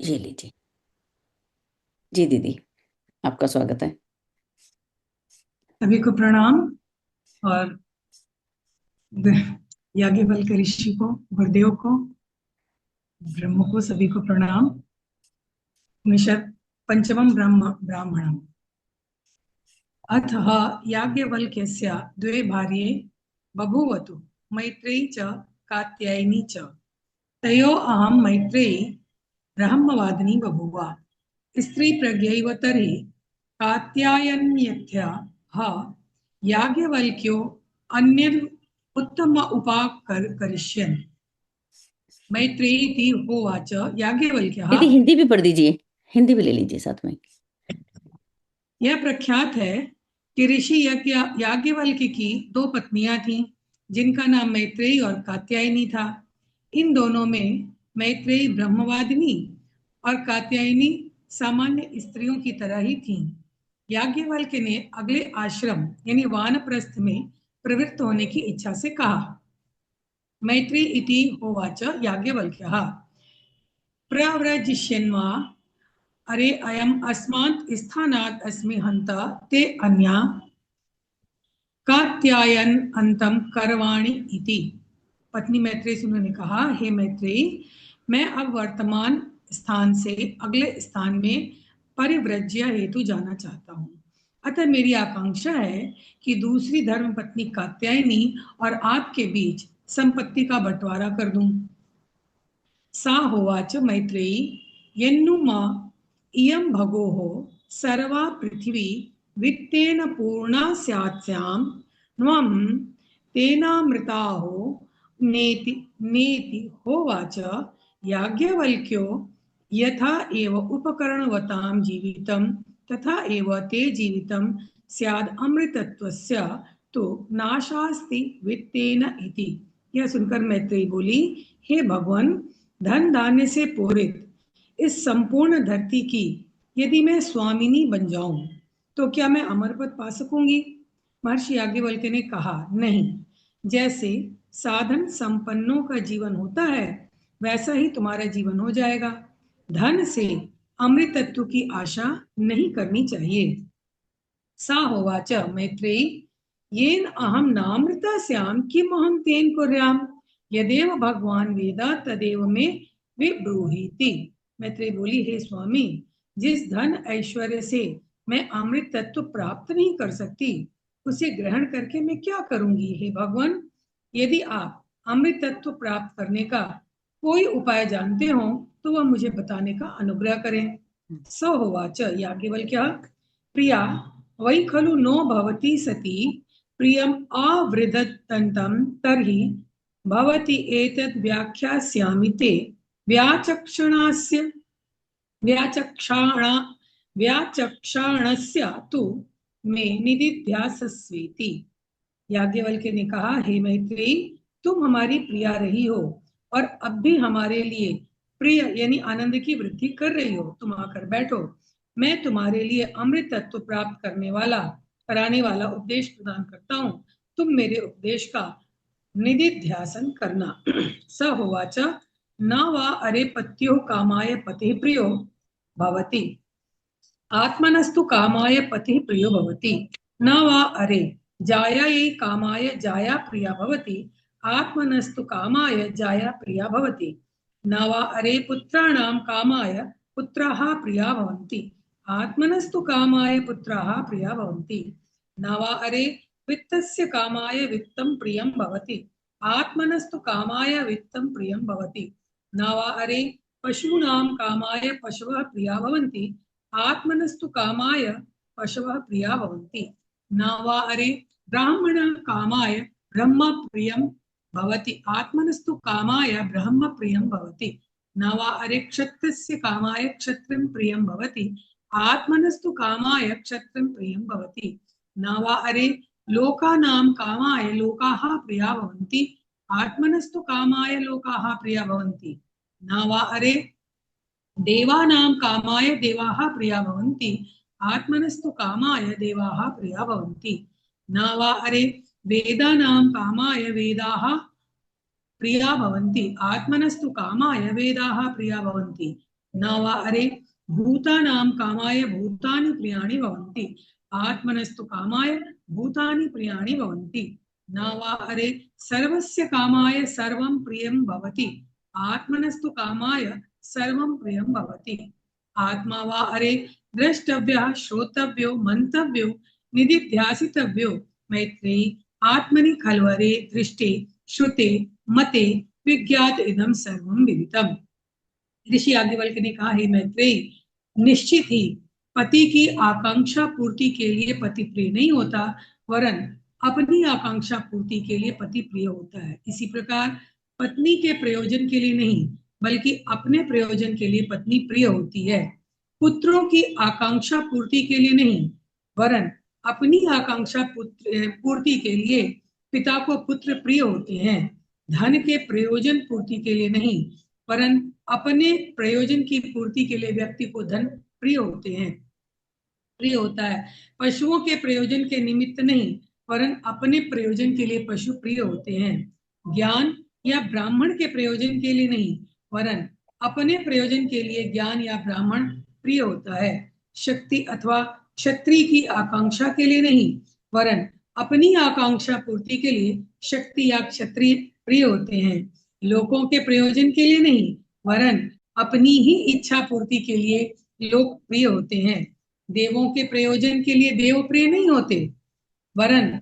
ये लीजिए। जी दीदी, आपका स्वागत है। सभी को प्रणाम। और याज्ञवल्क्य ऋषि को, गुरुदेव को, ब्रह्म को, सभी को प्रणाम। निषद पंचमं ब्राह्मणम्। अतः याज्ञवल्क्यस्य द्वे भार्ये बभूवतु, मैत्रेयी च कात्यायनी च। तयोः अहं मैत्रेयी ब्रह्मवादिनी बभूव। स्त्री प्रज्ञैव तर्हि कात्यायन्यथ्यः याज्ञवल्क्यो अन्यद् उत्तम करिष्यन्। मैत्रेयीति होवाच याज्ञवल्क्यः। दीदी हिंदी भी पढ़ दीजिए, हिंदी भी ले लीजिए साथ में। यह प्रख्यात है कि ऋषि याज्ञवल्क्य की दो पत्नियां थीं, जिनका नाम मैत्रेयी और कात्यायनी था। इन दोनों में मैत्रेयी ब्रह्मवादिनी और कात्यायनी सामान्य स्त्रियों की तरह ही थीं। याज्ञवल्क्य ने अगले आश्रम यानी वानप्रस्थ में प्रवृत्त होने की इच्छा से कहा। मैत्री इति होवाच याज्ञवल्क्यः। प्रव्रजिष्यन्वा अरे अयम् अस्मात् स्थानात् अस्मि हन्ता ते अन्या कात्यायन अंतम करवाणी इति। पत्नी मैत्रेयी से उन्होंने कहा, हे मैत्रेयी, मैं अब वर्तमान स्थान से अगले स्थान में परिव्रज्य हेतु जाना चाहता हूँ। अतः मेरी आकांक्षा है कि दूसरी धर्म पत्नी कात्यायनी और आपके बीच संपत्ति का बंटवारा कर दूं। सा होवाच मैत्रेयी, यन्नु मा इयं भगोः सर्वा पृथिवी वित्तेन पूर्णा स्यात्स्यां त्वं तेनामृताहो नेति नेति होवाच याज्ञवल्क्यो। यथा एव उपकरणवतां जीवितं तथा एव ते जीवितं स्याद् अमृतत्वस्य तो नाशास्ति वित्तेन इति। यह सुनकर मैत्रेयी बोली, हे भगवान, धन धान्य से पूरित इस संपूर्ण धरती की यदि मैं स्वामिनी बन जाऊं तो क्या मैं अमर पद पा सकूंगी? महर्षि याज्ञवल्क्य ने कहा, नहीं। जैसे साधन संपन्नों का जीवन होता है वैसा ही तुम्हारा जीवन हो जाएगा। धन से अमृत तत्व की आशा नहीं करनी चाहिए। सा होवाच मैत्रेयी, येन अहम नामृतास्याम किम अहम तेन कुर्याम, यदेव भगवान वेदा तदेव मे विब्रूहीति। मैत्रेयी बोली, हे स्वामी, जिस धन ऐश्वर्य से मैं अमृत तत्व प्राप्त नहीं कर सकती उसे ग्रहण करके मैं क्या करूंगी? हे भगवान, यदि आप अमृत तत्व प्राप्त करने का कोई उपाय जानते हो तो वह मुझे बताने का अनुग्रह करें। स होवाच याज्ञवल्क्यः, प्रिया, वै खलु नो भवति सति प्रियम् आवृदत्तन्तं तर्हि भवति एतद् व्याख्यास्यामि ते व्याचक्षणास्य व्याचक्षाण व्याचक्षाणस्य तु मे निदिध्यासस्वेति। याज्ञवल्क्य ने कहा, हे मैत्रेयी, तुम हमारी प्रिया रही हो और अब भी हमारे लिए प्रिय यानी आनंद की वृद्धि कर रही हो। तुम आकर बैठो, मैं तुम्हारे लिए अमृत तत्व प्राप्त कराने वाला उपदेश प्रदान करता हूँ। तुम मेरे उपदेश का निधिध्यासन करना। स होवाच, न वा अरे पत्यो कामाय पतिः प्रियो भवति, आत्मनस्तु कामाय पतिः प्रियो भवति। न वा अरे जायायै कामाय जाया प्रिया भवति, आत्मनस्तु कामाय जाया प्रिया भवति। न वा अरे पुत्राणां कामाय पुत्राः प्रिया भवन्ति, आत्मनस्तु कामाय पुत्राः प्रिया भवन्ति। न वा अरे वित्तस्य कामाय वित्तं प्रियं भवति, आत्मनस्तु कामाय वित्तं प्रियं भवति। न वा अरे पशूनां कामाय पशवः प्रिया भवन्ति, आत्मनस्तु कामाय पशवः प्रिया भवन्ति। न वा अरे ब्राह्मण कामाय ब्रह्म प्रियं भवति, आत्मनस्तु कामाय ब्रह्म प्रियं भवति। न वा अरे क्षत्रस्य कामाय क्षत्रं प्रियं भवति, आत्मनस्तु कामाय क्षत्रं प्रियं भवति। न वा अरे लोकानां कामाय लोकाः प्रिया भवन्ति, आत्मनस्तु कामाय लोकाः प्रिया भवन्ति। न वा अरे देवानां कामाय देवाः प्रिया भवन्ति, आत्मनस्तु कामाय देवाः प्रिया भवन्ति। न वा अरे वेदानां कामाय वेदाः प्रिया भवन्ति, आत्मनस्तु कामाय वेदाः प्रिया भवन्ति। न वा अरे भूतानां कामाय भूतानि प्रियाणि भवन्ति आत्मनस्तु कामाय भूतानि प्रियाणि भवन्ति न वा अरे सर्वस्य कामाय सर्वं प्रियं भवति आत्मनस्तु कामाय सर्वं प्रियं भवति आत्मा वा अरे द्रष्टव्यः श्रोतव्यो मंतव्यो निदिध्यासितव्यो मैत्रेयी आत्मनि खल्वरे दृष्टे श्रुते मते विज्ञात इदं सर्वं विदितम्। ऋषि याज्ञवल्क्य ने कहा, हे मैत्रेयी, निश्चित ही पति की आकांक्षा पूर्ति के लिए पति प्रिय नहीं होता, वरन अपनी आकांक्षा पूर्ति के लिए पति प्रिय होता है। इसी प्रकार पत्नी के प्रयोजन के लिए नहीं बल्कि अपने प्रयोजन के लिए पत्नी प्रिय होती है। पुत्रों की आकांक्षा पूर्ति के लिए नहीं वरन अपनी आकांक्षा पूर्ति के लिए पिता को पुत्र प्रिय होते हैं। धन के प्रयोजन पूर्ति के लिए नहीं वरन अपने प्रयोजन की पूर्ति के लिए व्यक्ति को धन प्रिय होता है। पशुओं के प्रयोजन के निमित्त नहीं वरन अपने प्रयोजन के लिए पशु प्रिय होते हैं। ज्ञान या ब्राह्मण के प्रयोजन के लिए नहीं वरन अपने प्रयोजन के लिए ज्ञान या ब्राह्मण प्रिय होता है। शक्ति अथवा क्षत्रिय की आकांक्षा के लिए नहीं वरन अपनी आकांक्षा पूर्ति के लिए शक्ति या क्षत्रिय प्रिय होते हैं। लोगों के प्रयोजन के लिए नहीं वरन अपनी ही इच्छा पूर्ति के लिए लोग प्रिय होते हैं। देवों के प्रयोजन के लिए देव प्रिय नहीं होते वरन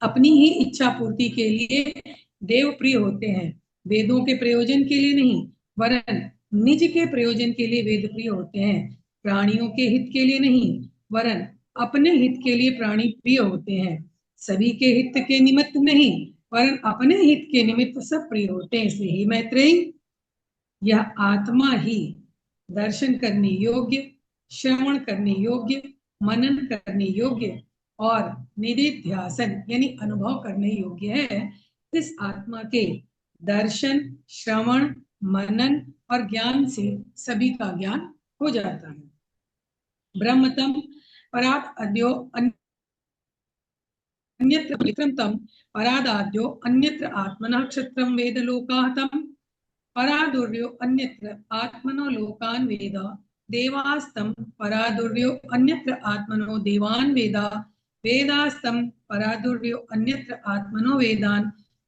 अपनी ही इच्छा पूर्ति के लिए देव प्रिय होते हैं। वेदों के प्रयोजन के लिए नहीं वरन निज के प्रयोजन के लिए वेद प्रिय होते हैं। प्राणियों के हित के लिए नहीं वरन अपने हित के लिए प्राणी प्रिय होते हैं। सभी के हित के निमित्त नहीं वरन अपने हित के निमित्त सब प्रिय होते हैं। इसलिए ही मैत्रेयी, यह आत्मा ही दर्शन करने योग्य, श्रवण करने योग्य, मनन करने योग्य और निधिध्यासन यानी अनुभव करने योग्य है। इस आत्मा के दर्शन, श्रवण, मनन और ज्ञान से सभी का ज्ञान हो जाता है। ब्रह्मतम परात अद्यो अन्यत्र विक्रमतम परादाद्यो अन्यत्र आत्मनः क्षत्रं वेद लोकाहतम परादुर्यो अन्यत्र आत्मनो लोकान् वेद देवास्तं परादुर्यो अन्यत्र आत्मनो देवान् वेद वेदास्तं परादुर्यो अन्यत्र आत्मनो वेदान्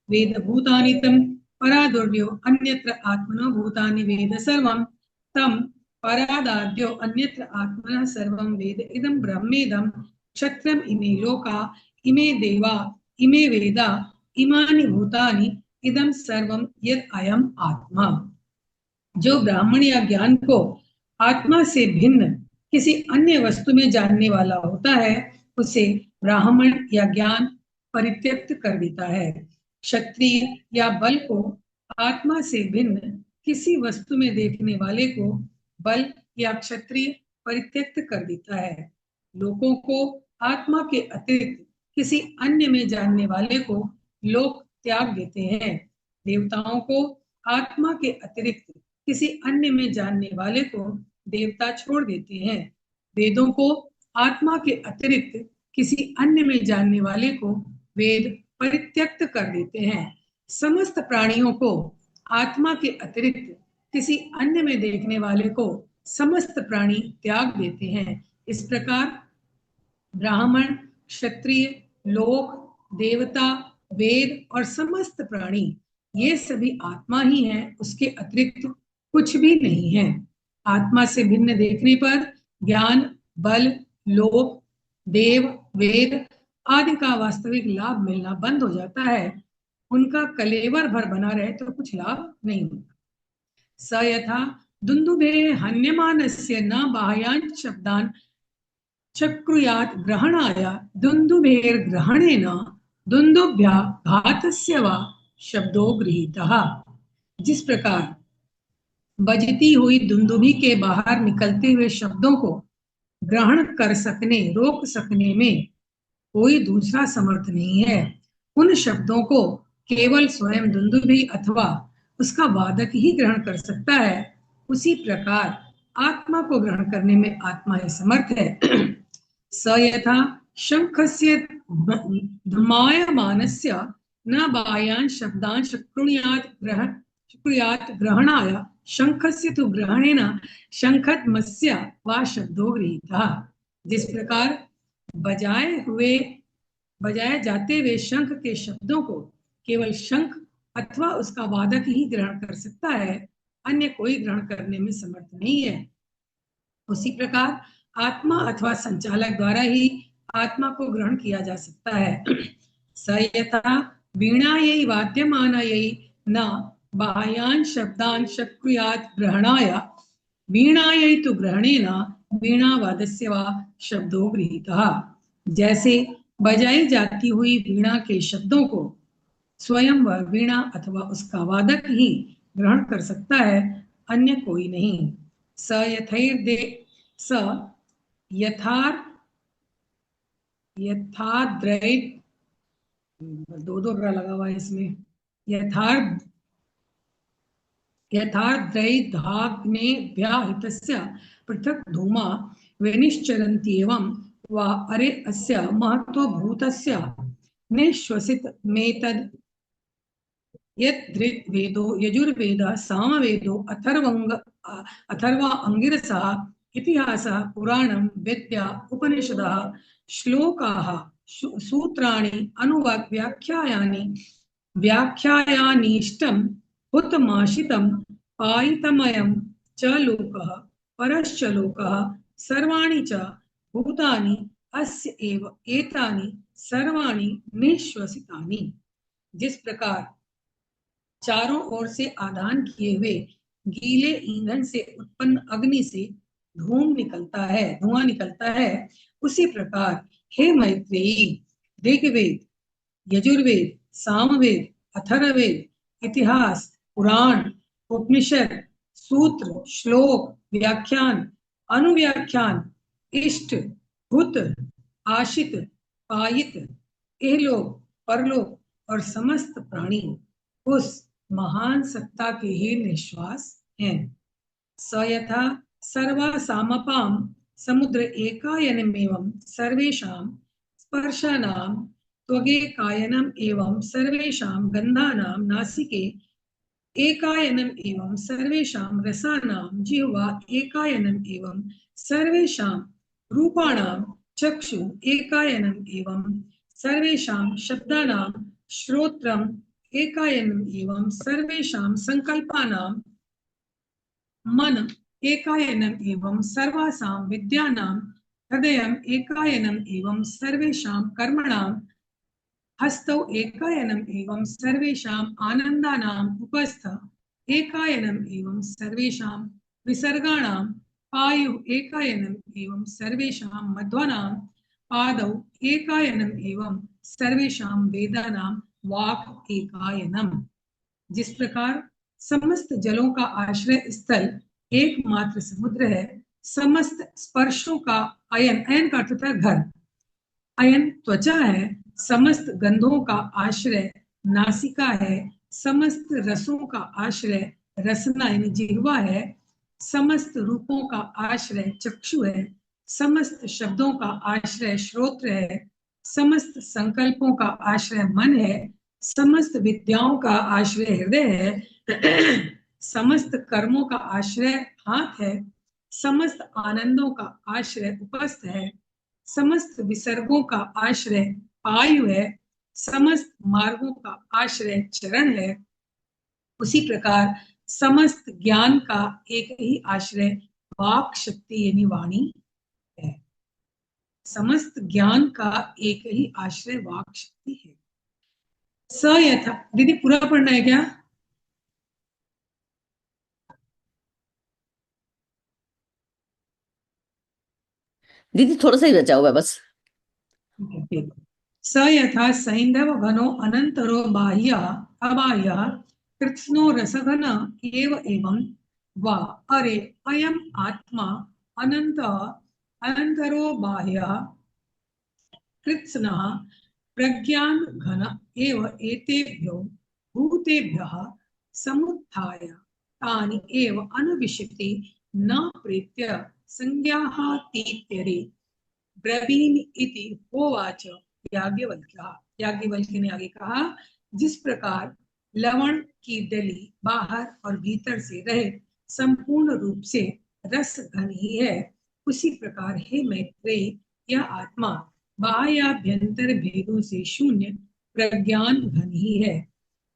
वेद भूतानि तं परादुर्यो अन्यत्र आत्मनो भूतानि वेद सर्वं तं परादाद्यो अन्यत्र आत्मनः सर्वं वेद इदं ब्रह्मेदं क्षत्रम् इमे लोका इमे देवा इमे वेदा इमानि भूतानि इदं सर्वं यद अयम आत्मा। जो ब्राह्मण या ज्ञान को आत्मा से भिन्न किसी अन्य वस्तु में जानने वाला होता है उसे ब्राह्मण या ज्ञान परित्यक्त कर देता है। क्षत्रिय या बल को आत्मा से भिन्न किसी वस्तु में देखने वाले को बल या क्षत्रिय परित्यक्त कर देता है। लोगों को आत्मा के अतिरिक्त किसी अन्य में जानने वाले को लोग त्याग देते हैं। देवताओं को आत्मा के अतिरिक्त किसी अन्य में जानने वाले को देवता छोड़ देते हैं। वेदों को आत्मा के अतिरिक्त किसी अन्य में जानने वाले को वेद परित्यक्त कर देते हैं। समस्त प्राणियों को आत्मा के अतिरिक्त किसी अन्य में देखने वाले को समस्त प्राणी त्याग देते हैं। इस प्रकार ब्राह्मण, क्षत्रिय, लोक, देवता, वेद और समस्त प्राणी ये सभी आत्मा ही हैं, उसके अतिरिक्त कुछ भी नहीं है। आत्मा से भिन्न देखने पर ज्ञान, बल, लोक, देव, वेद आदि का वास्तविक लाभ मिलना बंद हो जाता है। उनका कलेवर भर बना रहे तो कुछ लाभ नहीं होता। स यथा दुंदुभे हन्यमानस्य न बाह्यान् शब्दान् चक्रुयात् ग्रहणाय दुंदुभेर्ग्रहणेन दुंदुभ्या घातस्य वा शब्दो गृहीतः। जिस प्रकार बजती हुई दुंदुभी के बाहर निकलते हुए शब्दों को ग्रहण कर सकने, रोक सकने में कोई दूसरा समर्थ नहीं है, उन शब्दों को केवल स्वयं दुंदुभी अथवा उसका वादक ही ग्रहण कर सकता है, उसी प्रकार आत्मा को ग्रहण करने में आत्मा ही समर्थ है। स यथा शंखस्य धूमायमानस्य न बाह्यान् शब्दान् शक्नुयात् ग्रहणाय शंखस्य तु ग्रहणेन शंखत्मस्य वा शब्दो गृहीतः। जिस प्रकार बजाए जाते हुए शंख के शब्दों को केवल शंख अथवा उसका वादक ही ग्रहण कर सकता है, अन्य कोई ग्रहण करने में समर्थ नहीं है, उसी प्रकार आत्मा अथवा संचालक द्वारा ही आत्मा को ग्रहण किया जा सकता है। स यथा वीणायै वाद्यमानायै न बाह्यान् शब्दान् शक्नुयात् ग्रहणाय, वीणायै तु ग्रहणेन वीणावादस्य वा शब्दो गृहीतः। जैसे बजाई जाती हुई वीणा के शब्दों को स्वयं वह वीणा अथवा उसका वादक ही ग्रहण कर सकता है, अन्य कोई नहीं। स यथैर्दे स यथार यथाद्रैत, दो दो रा लगा हुआ है इसमें, यथार्थ यथार्द्रैर्धाग्नेभ्याहितस्य पृथक् धूमा विनिश्चरन्ति एवं वा अरे अस्य महत्त्वभूतस्य निश्वसितमेतद् यद् वेदो यजुर्वेदः सामवेदो अथर्वा अंगिरसः इतिहासः पुराणं विद्या उपनिषदः श्लोकाः सूत्राणि अनुव्याख्यायानि व्याख्यायानीष्टं हुतमाशितं पायितमयं च लोकः परश्च लोकः सर्वाणि च भूतानि अस्य एव एतानि सर्वाणि निश्वसितानि। जिस प्रकार चारों ओर से आदान किए हुए गीले ईंधन से उत्पन्न अग्नि से धुआं निकलता है, उसी प्रकार हे मैत्रेयी ऋग्वेद, यजुर्वेद, सामवेद, अथर्ववेद, इतिहास, पुराण, उपनिषद, सूत्र, श्लोक, व्याख्यान, अनुव्याख्यान, इष्ट, हुत, आशित, पायित, इहलोक, परलोक और समस्त प्राणी उस महान सत्ता के ही निश्वास हैं। स यथा सर्वासामपां समुद्र एकायनमेवं सर्वेषां स्पर्शानां त्वगेकायनम् एवं सर्वेषां गन्धानां नासिके एकायनम् एवं सर्वेषां रसानां जिह्वा एकायनम् एवं सर्वेषां रूपाणां चक्षु एकायनम् एवं सर्वेषां शब्दानां श्रोत्रम् एकायनम् एवं सर्वेषां संकल्पानां मन एकायनम् एवं सर्वासां विद्यानां हृदयम् एकायनम् एवं सर्वेषां कर्मणां हस्तौ एकायनम् एवं सर्वेषाम् आनन्दानाम् उपस्थ एकायनम् एवं सर्वेषां विसर्गाणां पायु एकायनम् एवं सर्वेषां मध्वानां पादौ एकायनम् एवं सर्वेषां वेदानां वाक् एकायनम्। जिस प्रकार समस्त जलों का आश्रय स्थल एकमात्र समुद्र है, समस्त स्पर्शों का अयन, अयन का अर्थ होता है घर, अयन त्वचा है, समस्त गंधों का आश्रय नासिका है, समस्त रसों का आश्रय रसना यानी जिह्वा है, समस्त रूपों का आश्रय चक्षु है, समस्त शब्दों का आश्रय श्रोत्र है, समस्त संकल्पों का आश्रय मन है, समस्त विद्याओं का आश्रय हृदय है, समस्त कर्मों का आश्रय हाथ है, समस्त आनंदों का आश्रय उपस्थ है, समस्त विसर्गों का आश्रय पायु है, समस्त मार्गों का आश्रय चरण है, उसी प्रकार समस्त ज्ञान का एक ही आश्रय वाक शक्ति यानी वाणी है। समस्त ज्ञान का एक ही आश्रय वाक शक्ति है। स यथा, दीदी पूरा पढ़ना है क्या? दीदी थोड़ा सा ही बचा हुआ है बस। स यथा सैंधव घनो अनंतरो बाह्य अबाह्य कृत्स्नो रसघन एवं वा अरे अयम आत्मा अनंत अनंतरो बाह्य कृत्स्नः प्रज्ञान घन एव एतेभ्यो भूतेभ्यः समुत्थाय तानि एव अनुविशति न प्रेत्य संज्ञाः तीत्यरे ब्रवीमि इति होवाच याज्ञवल्क्यः। याज्ञवल्क्य ने आगे कहा, जिस प्रकार लवण की डली बाहर और भीतर से रहे संपूर्ण रूप से रस घन ही है, उसी प्रकार हे मैत्रेयी यह आत्मा बाह्याभ्यंतर भेदों से शून्य प्रज्ञान घन ही है।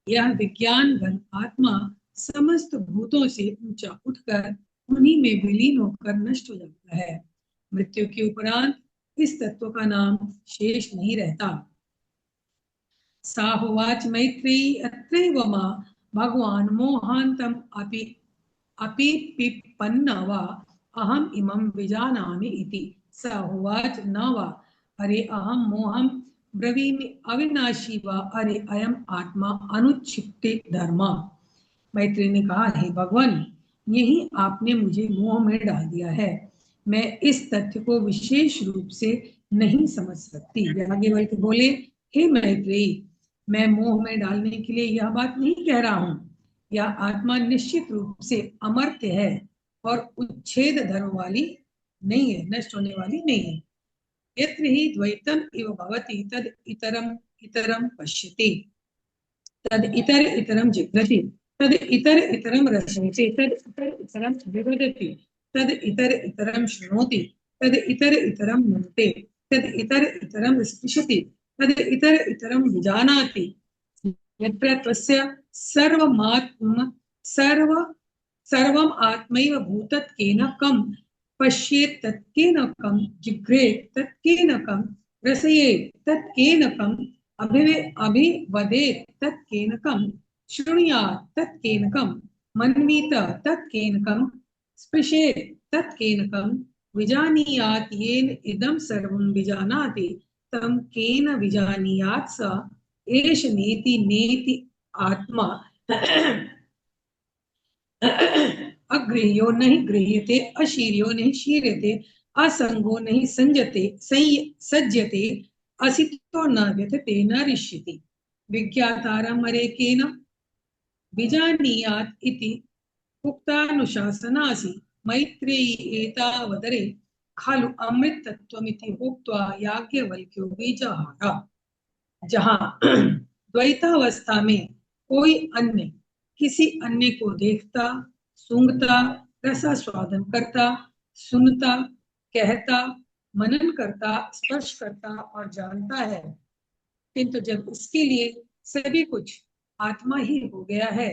यह विज्ञान घन आत्मा समस्त भूतों से ऊंचा उठकर उन्हीं में विलीन होकर नष्ट हो जाता है। मृत्यु के उपरांत इस तत्व का नाम शेष नहीं रहता। साहोवाच मैत्रेयी अत्रैव मा भगवान मोहांतम अपि अपि पिपन्न वा अहम इमं विजानामि इति। साहोवाच न वा अरे अहम मोहम ब्रवीमि अविनाशी वा अरे अयम आत्मा अनुच्छित्ते धर्म। मैत्री ने कहा, हे भगवान, यही आपने मुझे मोह में डाल दिया है। मैं इस तथ्य को विशेष रूप से नहीं समझ सकती। याज्ञवल्क्य बोले, हे मैत्रेयी, मैं मोह में डालने के लिए यह बात नहीं कह रहा हूँ। यह आत्मा निश्चित रूप से अमर्त्य है और उच्छेद धर्म वाली नहीं है, नष्ट होने वाली नहीं है। यत्र हि द्वैतम इव भवति तद इतरम इतरम पश्यति, तद इतर इतरम जिघ्रति, तद इतर इतरम रसयति, तद इतर इतरम विवदति, तद इतर इतरम शृणोति, तद इतर इतरम मन्ते, तद इतर इतरम स्पृशति, तद इतर इतरम विजानाति। यत्र तस्य सर्वम् आत्मैव भूतत्केन कं पश्येत् तत्केन कं जिघ्रेत् तत्केन कं रसयेत् तत्केन कं अभिवदेत् तत्केन कं शृणुयात् तत्केन कं मन्वीत तत्केन कं स्पृशेत् तत्केन कं विजानीयात् येन इदं सर्वं विजानाति तं केन विजानीयात् स एष नेति नेति आत्मा अगृह्यो नहीं गृह्यते, अशीर्यो नहीं शीर्यते, असंगो नहीं संजते सज्जते, असितो न व्यथते न रिष्यति। विज्ञातारम् अरेकेन विजानीयात् इति उक्तानुशासनासि मैत्रेयी एतावदरे खलु अमृतत्वमिति उक्त्वा याज्ञवल्क्यो बीजाहार। जहाँ द्वैतावस्था में कोई अन्य किसी अन्य को देखता, सूंघता, रसास्वादन करता, सुनता, कहता, मनन करता, स्पर्श करता और जानता है, किंतु जब उसके लिए सभी कुछ आत्मा ही हो गया है,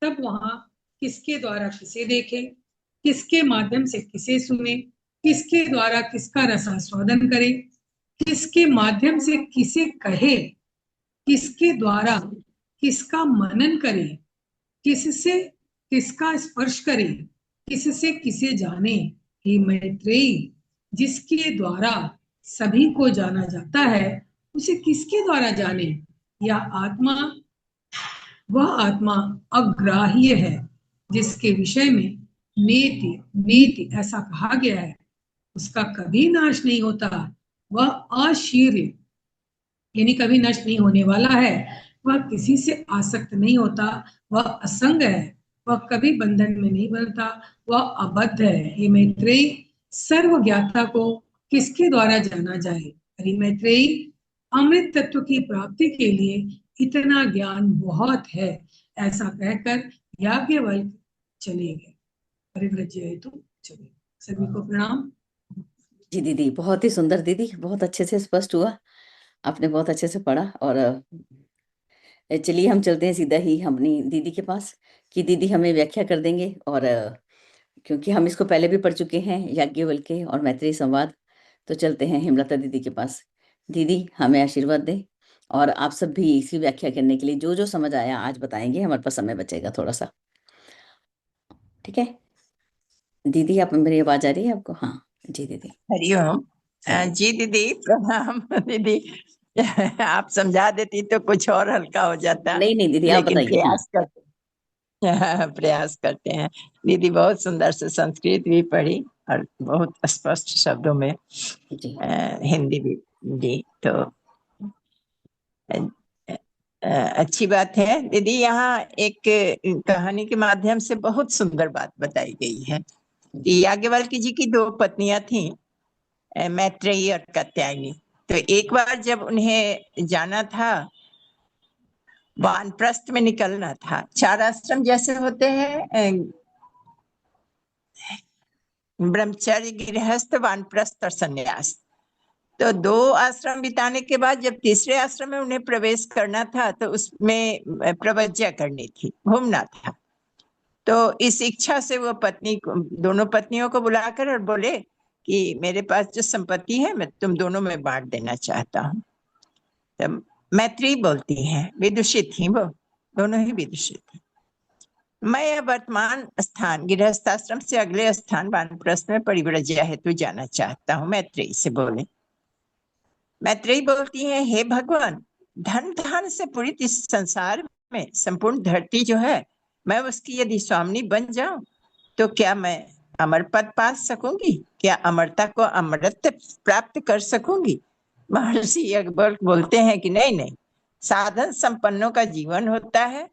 तब वहां किसके द्वारा किसे देखे, किसके माध्यम से किसे सुने, किसके द्वारा किसका रसास्वादन करे, किसके माध्यम से किसे कहे, किसके द्वारा किसका मनन करे, किससे किसका स्पर्श करे, किससे किसे जाने। हे मैत्रेयी, जिसके द्वारा सभी को जाना जाता है, उसे किसके द्वारा जाने। यह आत्मा वह आत्मा अग्राह्य है जिसके विषय में नेति नेति ऐसा कहा गया है, उसका कभी नाश नहीं होता। वह अशीर्य यानी कभी नष्ट नहीं होने वाला है। वह किसी से आसक्त नहीं होता, वह असंग है, वह कभी बंधन में नहीं बनता, वह अबद्ध है। हे मैत्रेयी, सर्व ज्ञाता को किसके द्वारा जाना जाए। अरे मैत्रेयी, अमृत तत्व की प्राप्ति के लिए इतना ज्ञान बहुत है। ऐसा कहकर याज्ञवल्क्य चले गए। परिव्रज्य हेतु चले। सभी को प्रणाम। जी दीदी, बहुत ही सुंदर दीदी, बहुत अच्छे से स्पष्ट हुआ, आपने बहुत अच्छे से पढ़ा। और चलिए हम चलते हैं सीधा ही अपनी दीदी के पास कि दीदी हमें व्याख्या कर देंगे। और क्योंकि हम इसको पहले भी पढ़ चुके हैं, याज्ञवल्क्य और मैत्रेयी संवाद, तो चलते हैं हेमलता दीदी के पास। दीदी हमें आशीर्वाद दें, और आप सब भी इसी व्याख्या करने के लिए जो जो समझ आया आज बताएंगे, हमारे पास समय बचेगा थोड़ा सा। ठीक है दीदी, आप, मेरी आवाज आ रही है आपको? हाँ जी दीदी। हरिओम। चलिए। जी दीदी प्रणाम। दीदी आप समझा देती तो कुछ और हल्का हो जाता, नहीं नहीं दीदी, आप लेकिन बताइए। हाँ प्रयास करते हैं। दीदी बहुत सुंदर से संस्कृत भी पढ़ी और बहुत स्पष्ट शब्दों में जी हिंदी भी दी, तो अच्छी बात है। दीदी यहाँ एक कहानी के माध्यम से बहुत सुंदर बात बताई गई है कि याज्ञवल्क्य जी की दो पत्नियां थीं, मैत्रेयी और कात्यायनी। तो एक बार जब उन्हें जाना था, वानप्रस्थ में निकलना था, चार आश्रम जैसे होते हैं ब्रह्मचर्य, गृहस्थ, वानप्रस्थ और संन्यास। तो 2 आश्रम बिताने के बाद जब तीसरे आश्रम में उन्हें प्रवेश करना था तो उसमें प्रवज्ञा करनी थी, घूमना था। तो इस इच्छा से वो दोनों पत्नियों को बुलाकर और बोले कि मेरे पास जो संपत्ति है मैं तुम दोनों में बांट देना चाहता हूँ। तब मैत्री बोलती हैं, विदुषी थी वो, दोनों ही विदुषी थी। मैं अब वर्तमान स्थान गृहस्थाश्रम से अगले स्थान वानप्रस्थ में परिव्रज्या हेतु जाना चाहता हूँ, मैत्रेयी से बोले। मैत्रेयी बोलती है, हे भगवान, धन धान से पूरी इस संसार में संपूर्ण धरती जो है, मैं उसकी यदि स्वामिनी बन जाऊं तो क्या मैं अमर पद पा सकूंगी? क्या अमरता को अमरत्व प्राप्त कर सकूंगी? महर्षि अकबर बोलते हैं कि नहीं नहीं, साधन संपन्नों का जीवन होता है,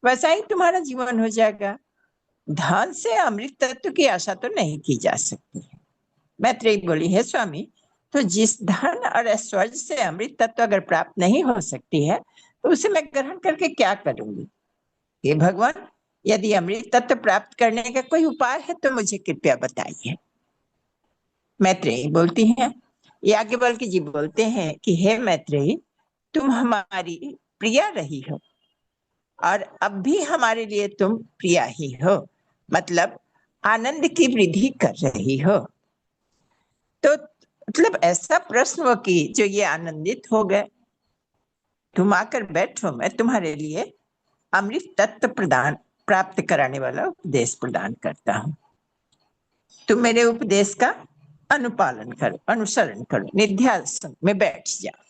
वैसा ही तुम्हारा जीवन हो जाएगा। धन से अमृत तत्व की आशा तो नहीं की जा सकती है। मैत्रेयी बोली, है स्वामी, तो जिस धन और ऐश्वर्य से अमृत तत्व अगर प्राप्त नहीं हो सकती है तो उसे मैं ग्रहण करके क्या करूंगी? हे भगवान, यदि अमृत तत्व प्राप्त करने का कोई उपाय है तो मुझे कृपया बताइए। मैत्रेयी बोलती हैं, याज्ञवल्क्य जी बोलते हैं कि हे मैत्रेयी, तुम हमारी प्रिया रही हो और अब भी हमारे लिए तुम प्रिया ही हो, मतलब आनंद की वृद्धि कर रही हो। तो मतलब ऐसा प्रश्न वो की जो ये आनंदित हो गए। तुम आकर बैठो, मैं तुम्हारे लिए अमृत तत्व प्रदान प्राप्त कराने वाला उपदेश प्रदान करता हूँ। तुम मेरे उपदेश का अनुपालन करो, अनुसरण करो, निध्यासन में बैठ जाओ।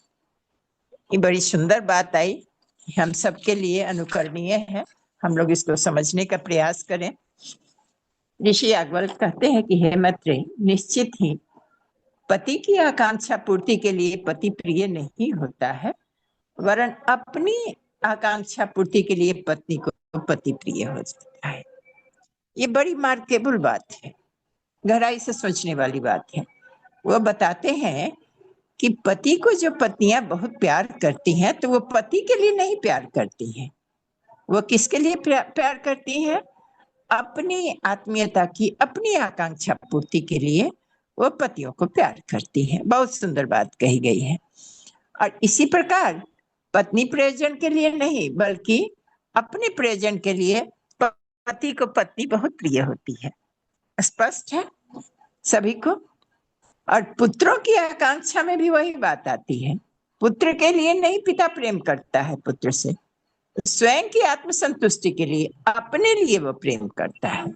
ये बड़ी सुंदर बात आई, हम सबके लिए अनुकरणीय है, हम लोग इसको समझने का प्रयास करें। ऋषि याज्ञवल्क्य कहते हैं कि हे मैत्रेयी, निश्चित ही पति की आकांक्षा पूर्ति के लिए पति प्रिय नहीं होता है, वरन अपनी आकांक्षा पूर्ति के लिए पत्नी को पति प्रिय हो जाता है। ये बड़ी मार्केबल बात है, गहराई से सोचने वाली बात है। वो बताते हैं कि पति को जो पत्नियां बहुत प्यार करती हैं तो वो पति के लिए नहीं प्यार करती हैं, वो किसके लिए प्यार करती हैं? अपनी आत्मीयता की, अपनी आकांक्षा पूर्ति के लिए वो पतियों को प्यार करती हैं। बहुत सुंदर बात कही गई है। और इसी प्रकार पत्नी प्रयोजन के लिए नहीं बल्कि अपने प्रयोजन के लिए पति को पत्नी बहुत प्रिय होती है। स्पष्ट है सभी को। और पुत्रों की आकांक्षा में भी वही बात आती है। पुत्र के लिए नहीं पिता प्रेम करता है पुत्र से, स्वयं की आत्मसंतुष्टि के लिए, अपने लिए वो प्रेम करता है।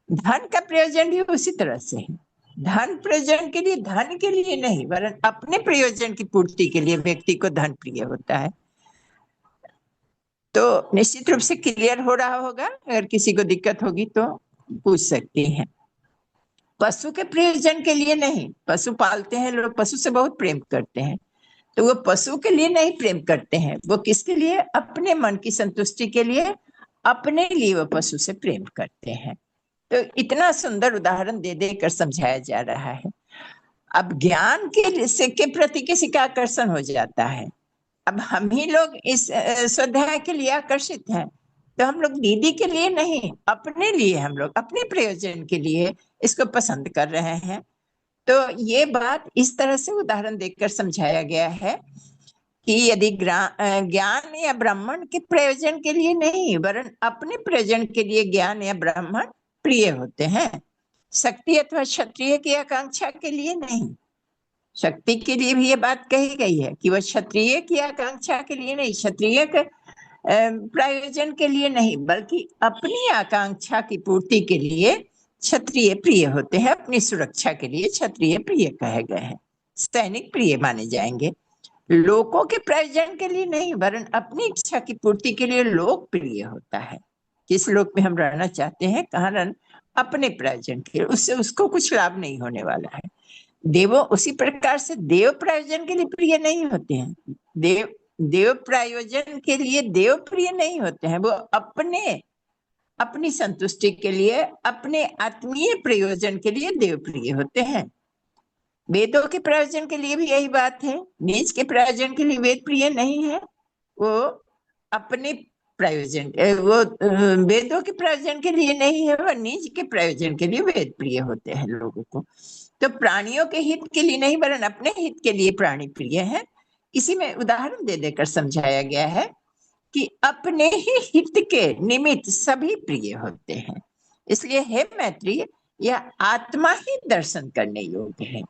धन का प्रयोजन भी उसी तरह से है। धन प्रयोजन के लिए, धन के लिए नहीं वरन अपने प्रयोजन की पूर्ति के लिए व्यक्ति को धन प्रिय होता है। तो निश्चित रूप से क्लियर हो रहा होगा, अगर किसी को दिक्कत होगी तो पूछ सकती हैं। पशु के प्रयोजन के लिए नहीं, पशु पालते हैं लोग, पशु से बहुत प्रेम करते हैं, तो वो पशु के लिए नहीं प्रेम करते हैं, वो किसके लिए? अपने मन की संतुष्टि के लिए, अपने लिए वो पशु से प्रेम करते हैं। तो इतना सुंदर उदाहरण दे देकर समझाया जा रहा है। अब ज्ञान के प्रति किसी का आकर्षण हो जाता है। अब हम ही लोग इस स्वाध्याय के लिए आकर्षित हैं, तो हम लोग दीदी के लिए नहीं, अपने लिए, हम लोग अपने प्रयोजन के लिए इसको पसंद कर रहे हैं। तो ये बात इस तरह से उदाहरण देकर समझाया गया है कि यदि ज्ञान या ब्राह्मण के प्रयोजन के लिए नहीं वरन अपने प्रयोजन के लिए ज्ञान या ब्राह्मण प्रिय होते हैं, शक्ति अथवा क्षत्रिय की आकांक्षा के लिए नहीं। शक्ति के लिए भी ये बात कही गई है कि वह क्षत्रिय की आकांक्षा के लिए नहीं, क्षत्रिय के प्रयोजन के लिए नहीं, बल्कि अपनी आकांक्षा की पूर्ति के लिए क्षत्रिय प्रिय होते हैं। अपनी सुरक्षा के लिए क्षत्रिय प्रिय कहे गए हैं, सैनिक प्रिय माने जाएंगे। लोगों के प्रयोजन के लिए नहीं वरन अपनी इच्छा की पूर्ति के लिए लोक प्रिय होता है। किस लोक में हम रहना चाहते हैं, कहाँ रहना, अपने प्रयोजन के लिए, उससे उसको कुछ लाभ नहीं होने वाला है। देवो उसी प्रकार से देव प्रयोजन के लिए प्रिय नहीं होते हैं, देव प्रयोजन के लिए देव प्रिय नहीं होते हैं, वो अपनी संतुष्टि के लिए, अपने आत्मीय प्रयोजन के लिए देव प्रिय होते हैं। वेदों के प्रयोजन के लिए भी यही बात है, निज के प्रयोजन के लिए वेद प्रिय नहीं है, वो अपने प्रयोजन, वो वेदों के प्रयोजन के लिए नहीं है, वह निज के प्रयोजन के लिए वेद प्रिय होते हैं लोगों को। तो प्राणियों के हित के लिए नहीं, वरन अपने हित के लिए प्राणी प्रिय है। इसी में उदाहरण दे देकर समझाया गया है कि अपने ही हित के निमित्त सभी प्रिय होते हैं। इसलिए हे मैत्रेय, यह आत्मा ही दर्शन करने योग्य है,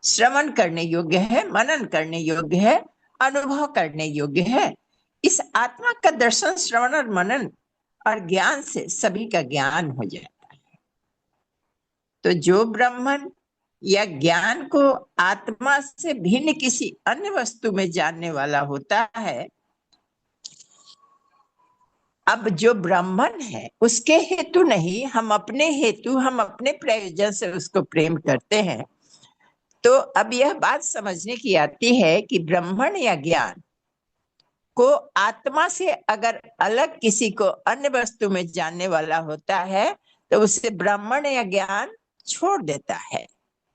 श्रवण करने योग्य है, मनन करने योग्य है, अनुभव करने योग्य है। इस आत्मा का दर्शन, श्रवण और मनन और ज्ञान से सभी का ज्ञान हो जाता है। तो जो ब्राह्मण या ज्ञान को आत्मा से भिन्न किसी अन्य वस्तु में जानने वाला होता है, अब जो ब्राह्मण है उसके हेतु नहीं, हम अपने हेतु, हम अपने प्रयोजन से उसको प्रेम करते हैं। तो अब यह बात समझने की आती है कि ब्राह्मण या ज्ञान को आत्मा से अगर अलग किसी को अन्य वस्तु में जानने वाला होता है तो उससे ब्राह्मण या ज्ञान छोड़ देता है।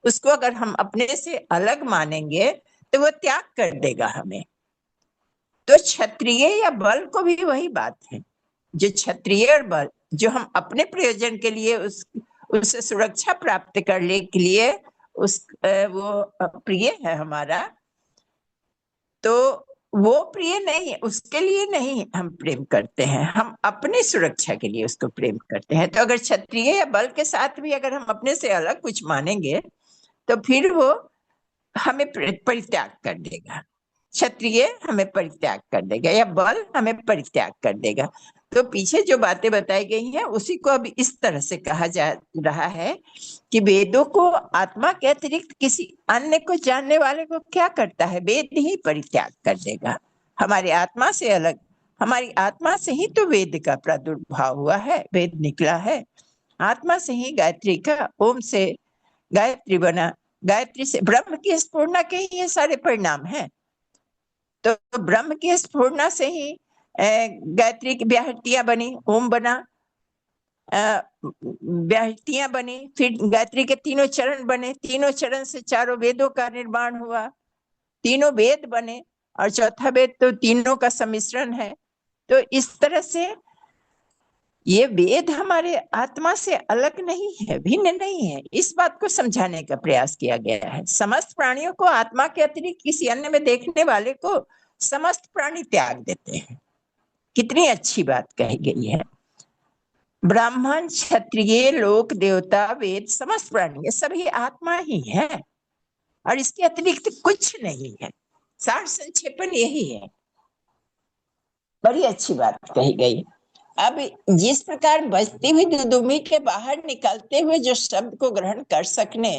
उसको अगर हम अपने से अलग मानेंगे तो वो त्याग कर देगा हमें। तो क्षत्रिय या बल को भी वही बात है। जो क्षत्रिय और बल, जो हम अपने प्रयोजन के लिए उससे सुरक्षा प्राप्त करने के लिए वो प्रिय है हमारा, तो वो प्रिय नहीं, उसके लिए नहीं हम प्रेम करते हैं, हम अपनी सुरक्षा के लिए उसको प्रेम करते हैं। तो अगर क्षत्रिय या बल के साथ भी अगर हम अपने से अलग कुछ मानेंगे तो फिर वो हमें परित्याग कर देगा। क्षत्रिय हमें परित्याग कर देगा या बल हमें परित्याग कर देगा। तो पीछे जो बातें बताई गई हैं उसी को अब इस तरह से कहा जा रहा है कि वेदों को आत्मा के अतिरिक्त किसी अन्य को जानने वाले को क्या करता है, वेद ही परित्याग कर देगा। हमारी आत्मा से अलग, हमारी आत्मा से ही तो वेद का प्रादुर्भाव हुआ है, वेद निकला है। आत्मा से ही गायत्री का, ओम से गायत्री बना, गायत्री से ब्रह्म की स्फुरना के ही ये सारे परिणाम हैं। तो ब्रह्म की स्फुरना से ही गायत्री की व्याहृतियां बनी, ओम बना, व्याहृतियां बनी, फिर गायत्री के तीनों चरण बने, तीनों चरण से चारों वेदों का निर्माण हुआ, तीनों वेद बने और चौथा वेद तो तीनों का सम्मिश्रण है। तो इस तरह से ये वेद हमारे आत्मा से अलग नहीं है, भिन्न नहीं है। इस बात को समझाने का प्रयास किया गया है। समस्त प्राणियों को आत्मा के अतिरिक्त किसी अन्य में देखने वाले को समस्त प्राणी त्याग देते हैं। कितनी अच्छी बात कही गई है। ब्राह्मण, क्षत्रिय, लोक देवता, वेद, समस्त प्राणी ये सभी आत्मा ही है और इसके अतिरिक्त कुछ नहीं है। सार संक्षेपण यही है। बड़ी अच्छी बात कही गई। अब जिस प्रकार बजती हुई दुदुमी के बाहर निकलते हुए जो शब्द को ग्रहण कर सकने,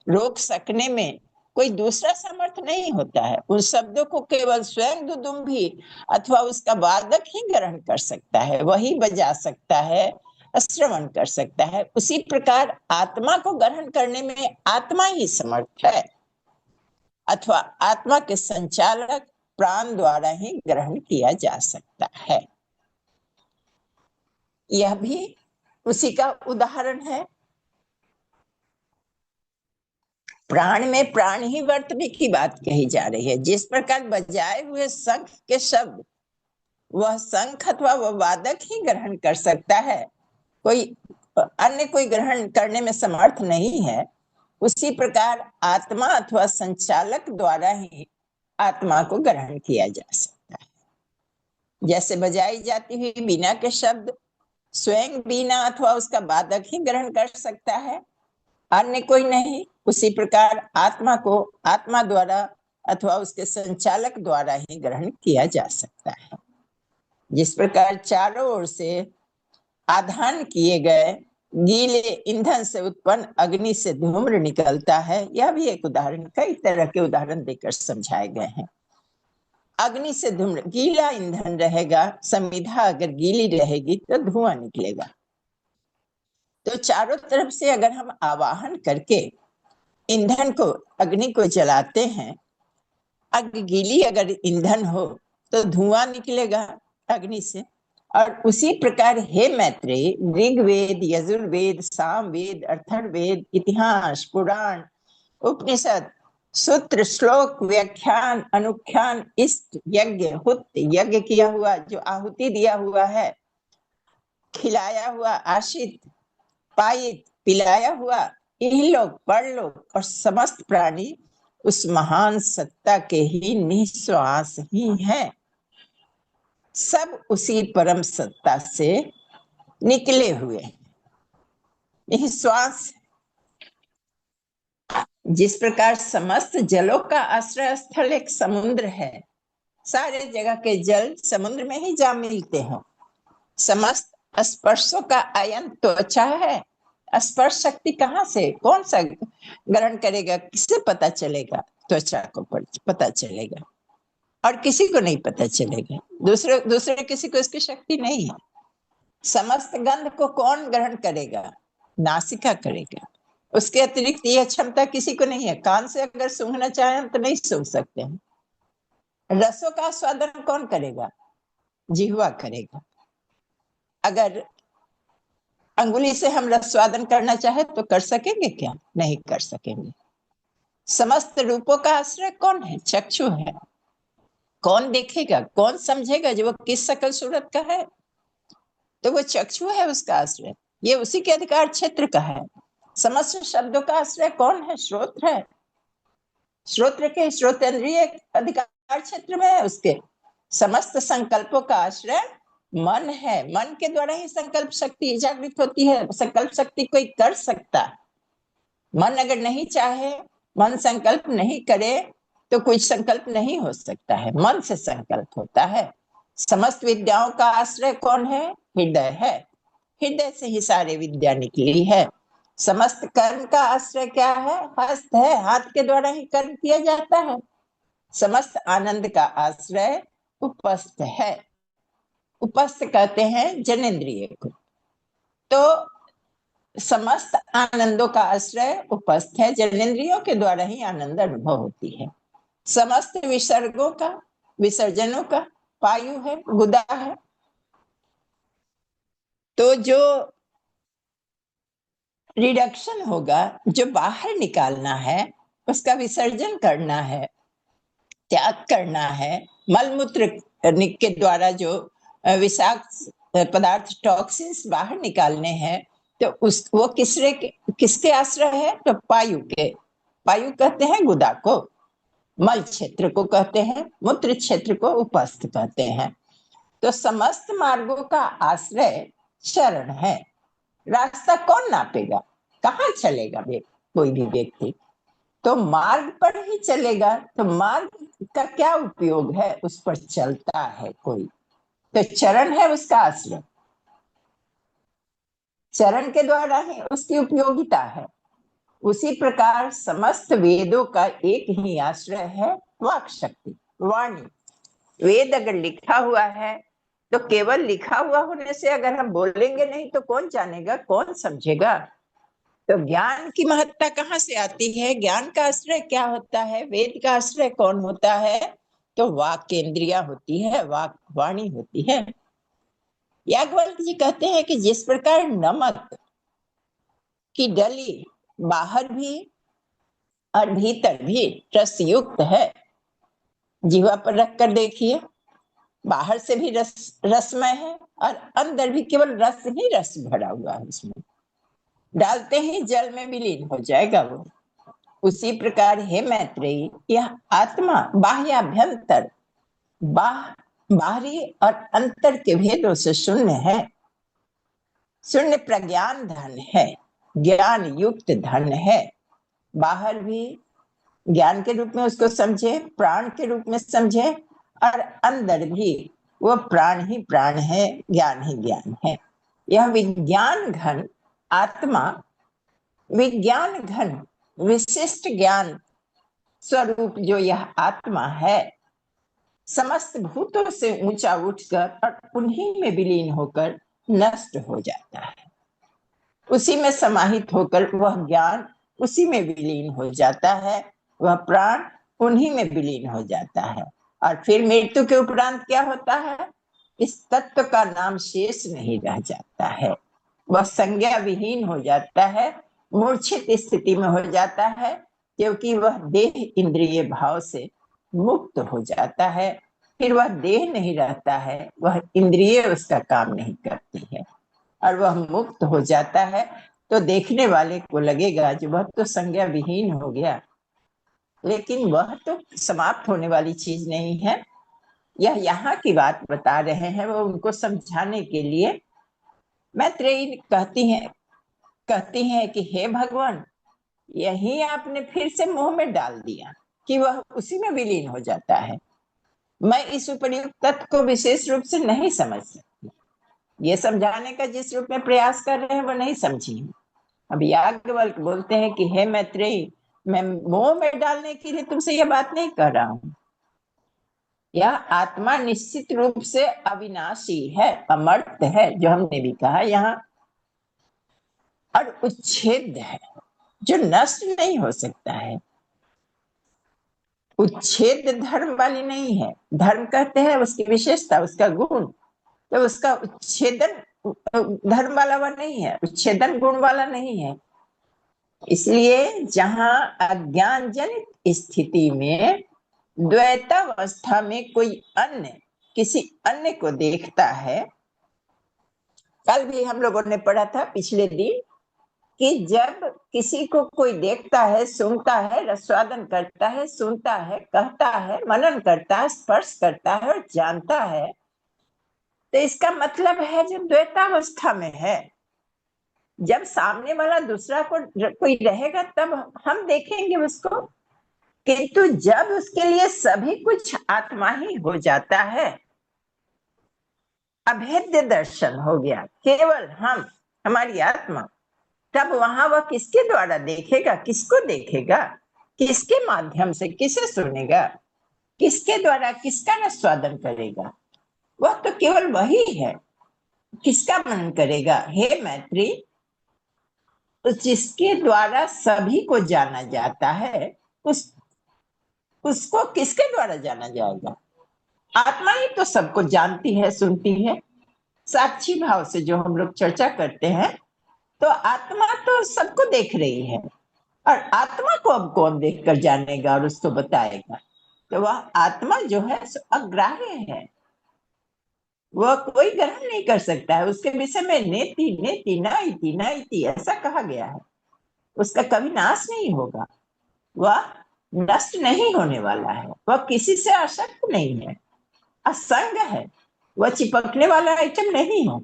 रोक सकने में कोई दूसरा सामर्थ्य नहीं होता है, उन शब्दों को केवल स्वयं दुदुम्भी अथवा उसका वादक ही ग्रहण कर सकता है, वही बजा सकता है, श्रवण कर सकता है। उसी प्रकार आत्मा को ग्रहण करने में आत्मा ही समर्थ है अथवा आत्मा के संचालक प्राण द्वारा ही ग्रहण किया जा सकता है। यह भी उसी का उदाहरण है। प्राण में प्राण ही वर्तने की बात कही जा रही है। जिस प्रकार बजाए हुए शंख के शब्द वह शंख अथवा वह वादक ही ग्रहण कर सकता है, कोई अन्य कोई ग्रहण करने में समर्थ नहीं है, उसी प्रकार आत्मा अथवा संचालक द्वारा ही आत्मा को ग्रहण किया जा सकता है। जैसे बजाई जाती हुई बीना के शब्द स्वयं बीना अथवा उसका वादक ही ग्रहण कर सकता है, अन्य कोई नहीं, उसी प्रकार आत्मा को आत्मा द्वारा अथवा उसके संचालक द्वारा ही ग्रहण किया जा सकता है। जिस प्रकार चारों ओर से आधान किए गए गीले ईंधन से उत्पन्न अग्नि से धूम्र निकलता है, यह भी एक उदाहरण, कई तरह के उदाहरण देकर समझाए गए हैं। अग्नि से धूम्र, गीला ईंधन रहेगा, संविधा अगर गीली रहेगी तो धुआं निकलेगा। तो चारों तरफ से अगर हम आवाहन करके ईंधन को, अग्नि को जलाते हैं, अग्नि गीली अगर ईंधन हो तो धुआं निकलेगा अग्नि से। और उसी प्रकार हे मैत्रेय, ऋग्वेद, यजुर्वेद, सामवेद, अथर्ववेद, इतिहास, पुराण, उपनिषद सूत्र, श्लोक, व्याख्यान, अनुख्यान, इष्ट, यज्ञ, हुत, यज्ञ किया हुआ, जो आहुति दिया हुआ है, खिलाया हुआ, आशित, पायित, पिलाया हुआ, इहलोक, परलोक और समस्त प्राणी उस महान सत्ता के ही निश्वास ही हैं। सब उसी परम सत्ता से निकले हुए निश्वास। जिस प्रकार समस्त जलों का आश्रय स्थल एक समुद्र है, सारे जगह के जल समुद्र में ही जा मिलते हैं। समस्त स्पर्शों का आयन त्वचा है। स्पर्श शक्ति कहाँ से, कौन सा ग्रहण करेगा, किससे पता चलेगा? त्वचा को पता चलेगा और किसी को नहीं पता चलेगा। दूसरे किसी को इसकी शक्ति नहीं है। समस्त गंध को कौन ग्रहण करेगा? नासिका करेगा। उसके अतिरिक्त यह क्षमता किसी को नहीं है। कान से अगर सूंघना चाहें तो नहीं सूंघ सकते हैं। रसों का स्वादन कौन करेगा? जिह्वा करेगा। अगर अंगुली से हम रस स्वादन करना चाहे तो कर सकेंगे क्या? नहीं कर सकेंगे। समस्त रूपों का आश्रय कौन है? चक्षु है। कौन देखेगा, कौन समझेगा जो वो किस शकल सूरत का है? तो वो चक्षु है उसका आश्रय, ये उसी के अधिकार क्षेत्र का है। समस्त शब्दों का आश्रय कौन है? श्रोत्र है। श्रोत्र के श्रोतेंद्रिय अधिकार क्षेत्र में है उसके। समस्त संकल्पों का आश्रय मन है। मन के द्वारा ही संकल्प शक्ति जागृत होती है। संकल्प शक्ति कोई कर सकता है। मन अगर नहीं चाहे, मन संकल्प नहीं करे तो कुछ संकल्प नहीं हो सकता है। मन से संकल्प होता है। समस्त विद्याओं का आश्रय कौन है? हृदय है। हृदय से ही सारे विद्या निकली है। समस्त कर्म का आश्रय क्या है? हस्त है। हाथ के द्वारा ही कर्म किया जाता है। समस्त आनंद का आश्रय उपस्थ है। उपस्थ कहते हैं जनेन्द्रिय को। तो समस्त आनंदों का आश्रय उपस्थ है। जनेन्द्रियों के द्वारा ही आनंद अनुभव होती है। समस्त विसर्गों का, विसर्जनों का पायु है, गुदा है। तो जो रिडक्शन होगा, जो बाहर निकालना है, उसका विसर्जन करना है, त्याग करना है। मलमूत्र के द्वारा जो विषाक्त पदार्थ, टॉक्सिन्स बाहर निकालने हैं, तो वो किसके आश्रय है? तो पायु के। पायु कहते हैं गुदा को, मल क्षेत्र को कहते हैं, मूत्र क्षेत्र को उपस्थ कहते हैं। तो समस्त मार्गों का आश्रय शरण है। रास्ता कौन नापेगा? कहाँ चलेगा कोई भी व्यक्ति? तो मार्ग पर ही चलेगा। तो मार्ग का क्या उपयोग है? उस पर चलता है कोई, तो चरण है उसका आश्रय। चरण के द्वारा ही उसकी उपयोगिता है। उसी प्रकार समस्त वेदों का एक ही आश्रय है, वाक शक्ति, वाणी। वेद अगर लिखा हुआ है तो केवल लिखा हुआ होने से अगर हम बोलेंगे नहीं तो कौन जानेगा, कौन समझेगा? तो ज्ञान की महत्ता कहाँ से आती है? ज्ञान का आश्रय क्या होता है? वेद का आश्रय कौन होता है? तो वाक केंद्रिया होती है, वाक वाणी होती है। याज्ञवल्क्य जी कहते हैं कि जिस प्रकार नमक की डली बाहर भी और भीतर भी रस युक्त है, जीवा पर रखकर देखिए, बाहर से भी रसमय है और अंदर भी केवल रस ही रस भरा हुआ है। उसमें डालते ही जल में विलीन हो जाएगा वो। उसी प्रकार हे मैत्रेयी, यह आत्मा बाह्याभ्यंतर, बाहरी और अंतर के भेदों से शून्य है। शून्य प्रज्ञान धन है, ज्ञान युक्त धन है। बाहर भी ज्ञान के रूप में उसको समझे, प्राण के रूप में समझे, और अंदर भी वो प्राण ही प्राण है, ज्ञान ही ज्ञान है। यह विज्ञान घन आत्मा, विज्ञान घन विशिष्ट ज्ञान स्वरूप जो यह आत्मा है, समस्त भूतों से ऊंचा उठकर और उन्हीं में विलीन होकर नष्ट हो जाता है। उसी में समाहित होकर वह ज्ञान उसी में विलीन हो जाता है, वह प्राण उन्हीं में विलीन हो जाता है। और फिर मृत्यु के उपरांत क्या होता है? इस तत्व का नाम शेष नहीं रह जाता है। वह संज्ञा विहीन हो जाता है, मूर्छित स्थिति में हो जाता है, क्योंकि वह देह इंद्रिय भाव से मुक्त हो जाता है। फिर वह देह नहीं रहता है, वह इंद्रिय उसका काम नहीं करती है और वह मुक्त हो जाता है। तो देखने वाले को लगेगा जो वह तो संज्ञा विहीन हो गया, लेकिन वह तो समाप्त होने वाली चीज नहीं है। यह यहाँ की बात बता रहे हैं, वो उनको समझाने के लिए मैत्रेयी कहती हैं कि हे भगवान, यही आपने फिर से मुंह में डाल दिया कि वह उसी में विलीन हो जाता है। मैं इस उपर्युक्त तत्व को विशेष रूप से नहीं समझ सकती। ये समझाने का जिस रूप में प्रयास कर रहे हैं वो नहीं समझी। अब याज्ञवल्क्य बोलते हैं कि हे मैत्रेयी, मैं मुंह में डालने के लिए तुमसे यह बात नहीं कह रहा हूं। यह आत्मा निश्चित रूप से अविनाशी है, अमर्त्य है, जो हमने भी कहा यहाँ, और उच्छेद है, जो नष्ट नहीं हो सकता है। उच्छेद धर्म वाली नहीं है। धर्म कहते हैं उसकी विशेषता, उसका गुण, तो उसका उच्छेदन धर्म वाला वह नहीं है, उच्छेदन गुण वाला नहीं है। इसलिए जहां अज्ञान जनित स्थिति में द्वैतावस्था में कोई अन्य किसी अन्य को देखता है, कल भी हम लोगों ने पढ़ा था पिछले दिन कि जब किसी को कोई देखता है, सुनता है, रसवादन करता है, सुनता है, कहता है, मनन करता है, स्पर्श करता है और जानता है, तो इसका मतलब है जो द्वैतावस्था में है। जब सामने वाला दूसरा कोई रहेगा तब हम देखेंगे उसको, किंतु जब उसके लिए सभी कुछ आत्मा ही हो जाता है, अभेद्य दर्शन हो गया, केवल हम, हमारी आत्मा, तब वहां वह किसके द्वारा देखेगा, किसको देखेगा, किसके माध्यम से किसे सुनेगा, किसके द्वारा किसका रसवादन करेगा? वह तो केवल वही है। किसका मनन करेगा? हे मैत्री, जिसके द्वारा सभी को जाना जाता है, उसको किसके द्वारा जाना जाएगा? आत्मा ही तो सबको जानती है, सुनती है। साक्षी भाव से जो हम लोग चर्चा करते हैं, तो आत्मा तो सबको देख रही है, और आत्मा को अब कौन देखकर जानेगा और उसको बताएगा? तो वह आत्मा जो है अग्राह्य है, वह कोई ग्रहण नहीं कर सकता है। उसके विषय में नेति नेति नाइति नाइति ऐसा कहा गया है। उसका कभी नाश नहीं होगा, वह नष्ट नहीं होने वाला है, वह किसी से आसक्त नहीं है, असंग है, वह चिपकने वाला आइटम नहीं है,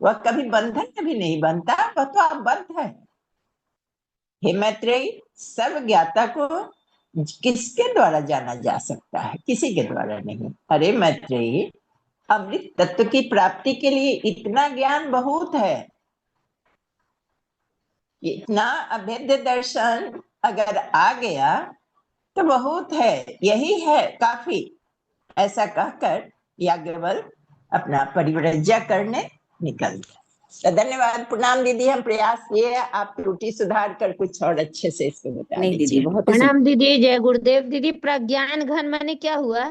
वह कभी बंधन में भी नहीं बनता, वह तो अबद्ध है। हे मैत्रेयी, सर्व ज्ञाता को किसके द्वारा जाना जा सकता है? किसी के द्वारा नहीं। अरे मैत्रेयी, अमृत तत्व की प्राप्ति के लिए इतना ज्ञान बहुत है, इतना अभेद्य दर्शन अगर आ गया तो बहुत है, यही है काफी। ऐसा कहकर याज्ञवल्क्य अपना परिव्रज्या करने निकल गया। तो धन्यवाद, प्रणाम दीदी। हम प्रयास किए, आप त्रुटि सुधार कर कुछ और अच्छे से इसको बता नहीं दीदी, दीजिए। बहुत ही प्रणाम दीदी, जय गुरुदेव। दीदी, प्रज्ञान घन माने क्या हुआ?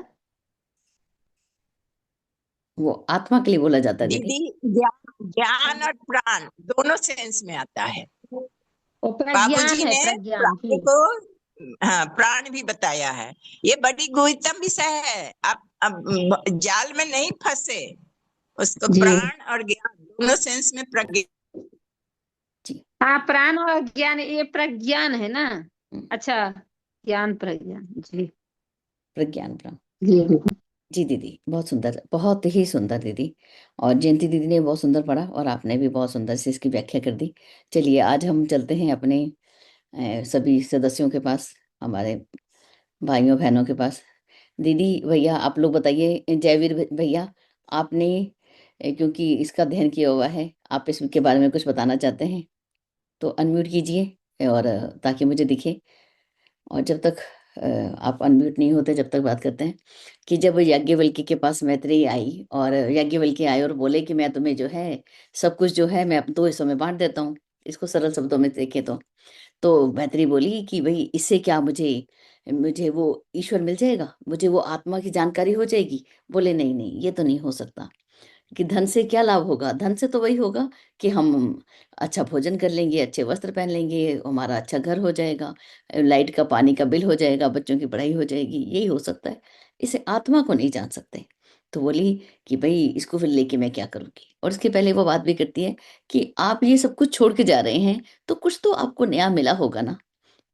वो आत्मा के लिए बोला जाता है दीदी। दीदी, ज्ञान और प्राण दोनों सेंस में आता है। वो प्रज्ञान बाबूजी है, ने प्रज्ञान प्राण ठीक। को, हाँ, प्राण भी बताया है। ये बड़ी गुरुतम विषय है, आप जाल में नहीं फंसे। उसको जी प्राण और ज्ञान दोनों सेंस में प्रज्ञा। जी। हाँ, प्राण और ज्ञान, ये प्रज्ञान है ना? हम्म, अच्छा, ज्ञान प्रज्ञान, जी प्रज्ञान ब्रह्म। जी जी। जी दीदी, बहुत सुंदर, बहुत ही सुंदर दीदी। और जयंती दीदी ने बहुत सुंदर पढ़ा और आपने भी बहुत सुंदर से इसकी व्याख्या कर दी। चलिए आज हम चलते हैं अपने सभी सदस्यों के पास, हमारे भाइयों बहनों के पास। दीदी भैया आप लोग बताइए, जयवीर भैया आपने क्योंकि इसका अध्ययन किया हुआ है, आप इसके बारे में कुछ बताना चाहते हैं तो अनम्यूट कीजिए, और ताकि मुझे दिखे। और जब तक आप अनम्यूट नहीं होते जब तक बात करते हैं कि जब याज्ञवल्क्य के पास मैत्रेयी आई और याज्ञवल्क्य आए और बोले कि मैं तुम्हें जो है सब कुछ जो है मैं 2 हिस्सों में बांट देता हूँ, इसको सरल शब्दों में देखें तो मैत्रेयी बोली कि भाई इससे क्या मुझे मुझे वो ईश्वर मिल जाएगा, मुझे वो आत्मा की जानकारी हो जाएगी? बोले नहीं नहीं, ये तो नहीं हो सकता, कि धन से क्या लाभ होगा? धन से तो वही होगा कि हम अच्छा भोजन कर लेंगे, अच्छे वस्त्र पहन लेंगे, हमारा अच्छा घर हो जाएगा, लाइट का पानी का बिल हो जाएगा, बच्चों की पढ़ाई हो जाएगी, यही हो सकता है। इसे आत्मा को नहीं जान सकते। तो बोली कि भाई इसको फिर लेके मैं क्या करूँगी? और इसके पहले वो बात भी करती है कि आप ये सब कुछ छोड़ के जा रहे हैं, तो कुछ तो आपको नया मिला होगा ना,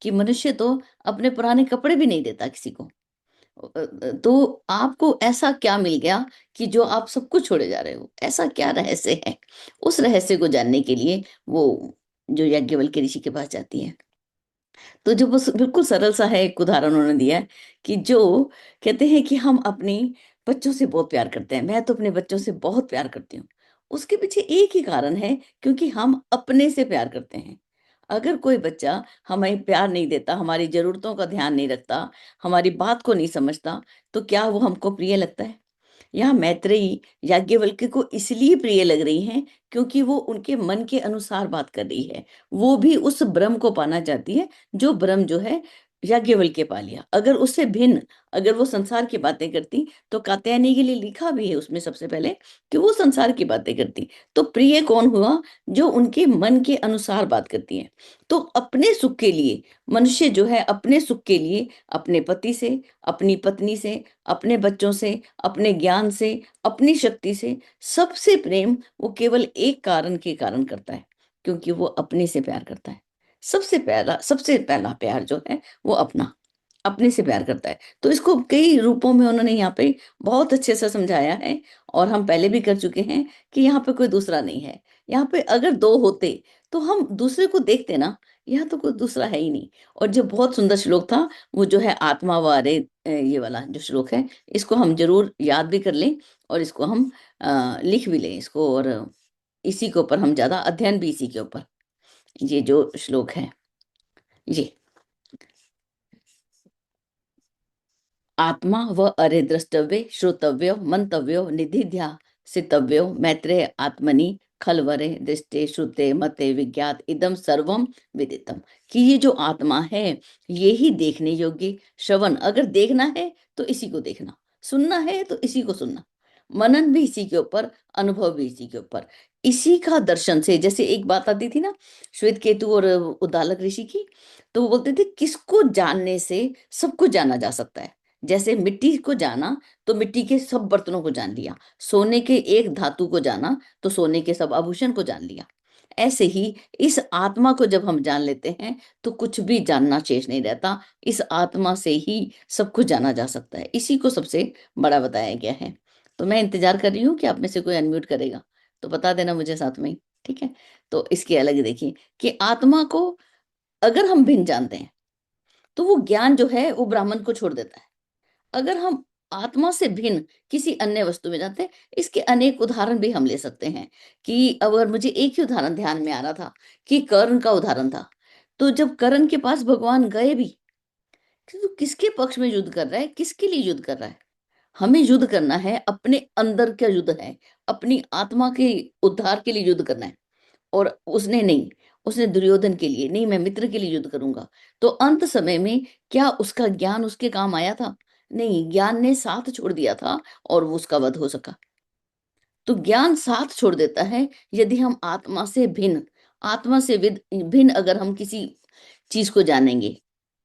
कि मनुष्य तो अपने पुराने कपड़े भी नहीं देता किसी को। तो आपको ऐसा क्या मिल गया कि जो आप सब कुछ छोड़े जा रहे हो? ऐसा क्या रहस्य है? उस रहस्य को जानने के लिए वो जो याज्ञवल्क्य ऋषि के पास जाती है। तो जो बस बिल्कुल सरल सा है, एक उदाहरण उन्होंने दिया है कि जो कहते हैं कि हम अपने बच्चों से बहुत प्यार करते हैं। मैं तो अपने बच्चों से बहुत प्यार करती हूँ। उसके पीछे एक ही कारण है, क्योंकि हम अपने से प्यार करते हैं। अगर कोई बच्चा हमें प्यार नहीं देता, हमारी ज़रूरतों का ध्यान नहीं रखता, हमारी बात को नहीं समझता, तो क्या वो हमको प्रिय लगता है? यहाँ मैत्रेयी याज्ञवल्क्य को इसलिए प्रिय लग रही हैं, क्योंकि वो उनके मन के अनुसार बात कर रही है। वो भी उस ब्रह्म को पाना चाहती है, जो ब्रह्म जो है याज्ञवल्क्य पा लिया। अगर उससे भिन्न अगर वो संसार की बातें करती, तो कात्यायनी के लिए लिखा भी है उसमें सबसे पहले कि वो संसार की बातें करती। तो प्रिय कौन हुआ? जो उनके मन के अनुसार बात करती है। तो अपने सुख के लिए मनुष्य जो है, अपने सुख के लिए अपने पति से, अपनी पत्नी से, अपने बच्चों से, अपने ज्ञान से, अपनी शक्ति से, सबसे प्रेम वो केवल एक कारण के कारण करता है, क्योंकि वो अपने से प्यार करता है। सबसे पहला प्यार जो है वो अपने से प्यार करता है। तो इसको कई रूपों में उन्होंने यहाँ पे बहुत अच्छे से समझाया है, और हम पहले भी कर चुके हैं कि यहाँ पे कोई दूसरा नहीं है। यहाँ पे अगर दो होते तो हम दूसरे को देखते ना, यहाँ तो कोई दूसरा है ही नहीं। और जो बहुत सुंदर श्लोक था, वो जो है आत्मा वारे, ये वाला जो श्लोक है, इसको हम जरूर याद भी कर लें, और इसको हम लिख भी लें इसको, और इसी के ऊपर हम ज्यादा अध्ययन भी इसी के ऊपर, ये जो श्लोक है ये, आत्मा व अरे द्रष्टव्य श्रोतव्यो मंतव्यो निधिध्यासितव्यो मैत्रेय आत्मनि खलवरे दृष्टे श्रुते मते विज्ञात इदम सर्वम विदितम। कि ये जो आत्मा है, ये ही देखने योग्य। श्रवण, अगर देखना है तो इसी को देखना, सुनना है तो इसी को सुनना, मनन भी इसी के ऊपर, अनुभव भी इसी के ऊपर। इसी का दर्शन से, जैसे एक बात आती थी ना श्वेत केतु और उद्दालक ऋषि की, तो वो बोलते थे किसको जानने से सब कुछ जाना जा सकता है। जैसे मिट्टी को जाना तो मिट्टी के सब बर्तनों को जान लिया, सोने के एक धातु को जाना तो सोने के सब आभूषण को जान लिया। ऐसे ही इस आत्मा को जब हम जान लेते हैं तो कुछ भी जानना शेष नहीं रहता। इस आत्मा से ही सब कुछ जाना जा सकता है, इसी को सबसे बड़ा बताया गया है। तो मैं इंतजार कर रही हूँ कि आप में से कोई अनम्यूट करेगा तो बता देना मुझे साथ में ही, ठीक है? तो इसके अलग देखिए कि आत्मा को अगर हम भिन्न जानते हैं तो वो ज्ञान जो है वो ब्राह्मण को छोड़ देता है। अगर हम आत्मा से भिन्न किसी अन्य वस्तु में जाते हैं, इसके अनेक उदाहरण भी हम ले सकते हैं। कि अगर मुझे एक ही उदाहरण ध्यान में आ रहा था कि कर्ण का उदाहरण था, तो जब कर्ण के पास भगवान गए भी, तो किसके पक्ष में युद्ध कर रहा है, किसके लिए युद्ध कर रहा है? हमें युद्ध करना है, अपने अंदर का युद्ध है, अपनी आत्मा के उद्धार के लिए युद्ध करना है। और उसने नहीं, उसने दुर्योधन के लिए नहीं, मैं मित्र के लिए युद्ध करूंगा। तो अंत समय में क्या उसका ज्ञान उसके काम आया था? नहीं, ज्ञान ने साथ छोड़ दिया था और वो उसका वध हो सका। तो ज्ञान साथ छोड़ देता है यदि हम आत्मा से भिन्न, आत्मा से भिन्न अगर हम किसी चीज को जानेंगे।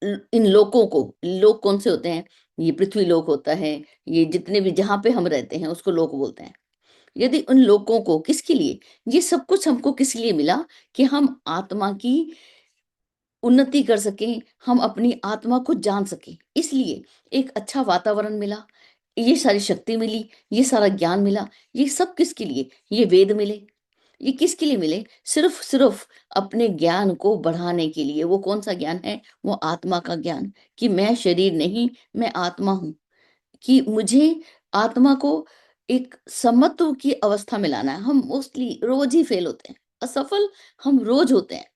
इन लोकों को, लोक कौन से होते हैं? ये पृथ्वी लोक होता है, ये जितने भी जहां पे हम रहते हैं उसको लोक बोलते हैं। यदि उन लोगों को, किसके लिए ये सब कुछ हमको किस लिए मिला? कि हम आत्मा की उन्नति कर सकें, हम अपनी आत्मा को जान सकें, इसलिए एक अच्छा वातावरण मिला, ये सारी शक्ति मिली, ये सारा ज्ञान मिला। ये सब किसके लिए? ये वेद मिले, ये किसके लिए मिले? सिर्फ सिर्फ अपने ज्ञान को बढ़ाने के लिए। वो कौन सा ज्ञान है? वो आत्मा का ज्ञान, कि मैं शरीर नहीं, मैं आत्मा हूं। कि मुझे आत्मा को एक समत्व की अवस्था में लाना है। हम मोस्टली रोज ही फेल होते हैं, असफल हम रोज होते हैं।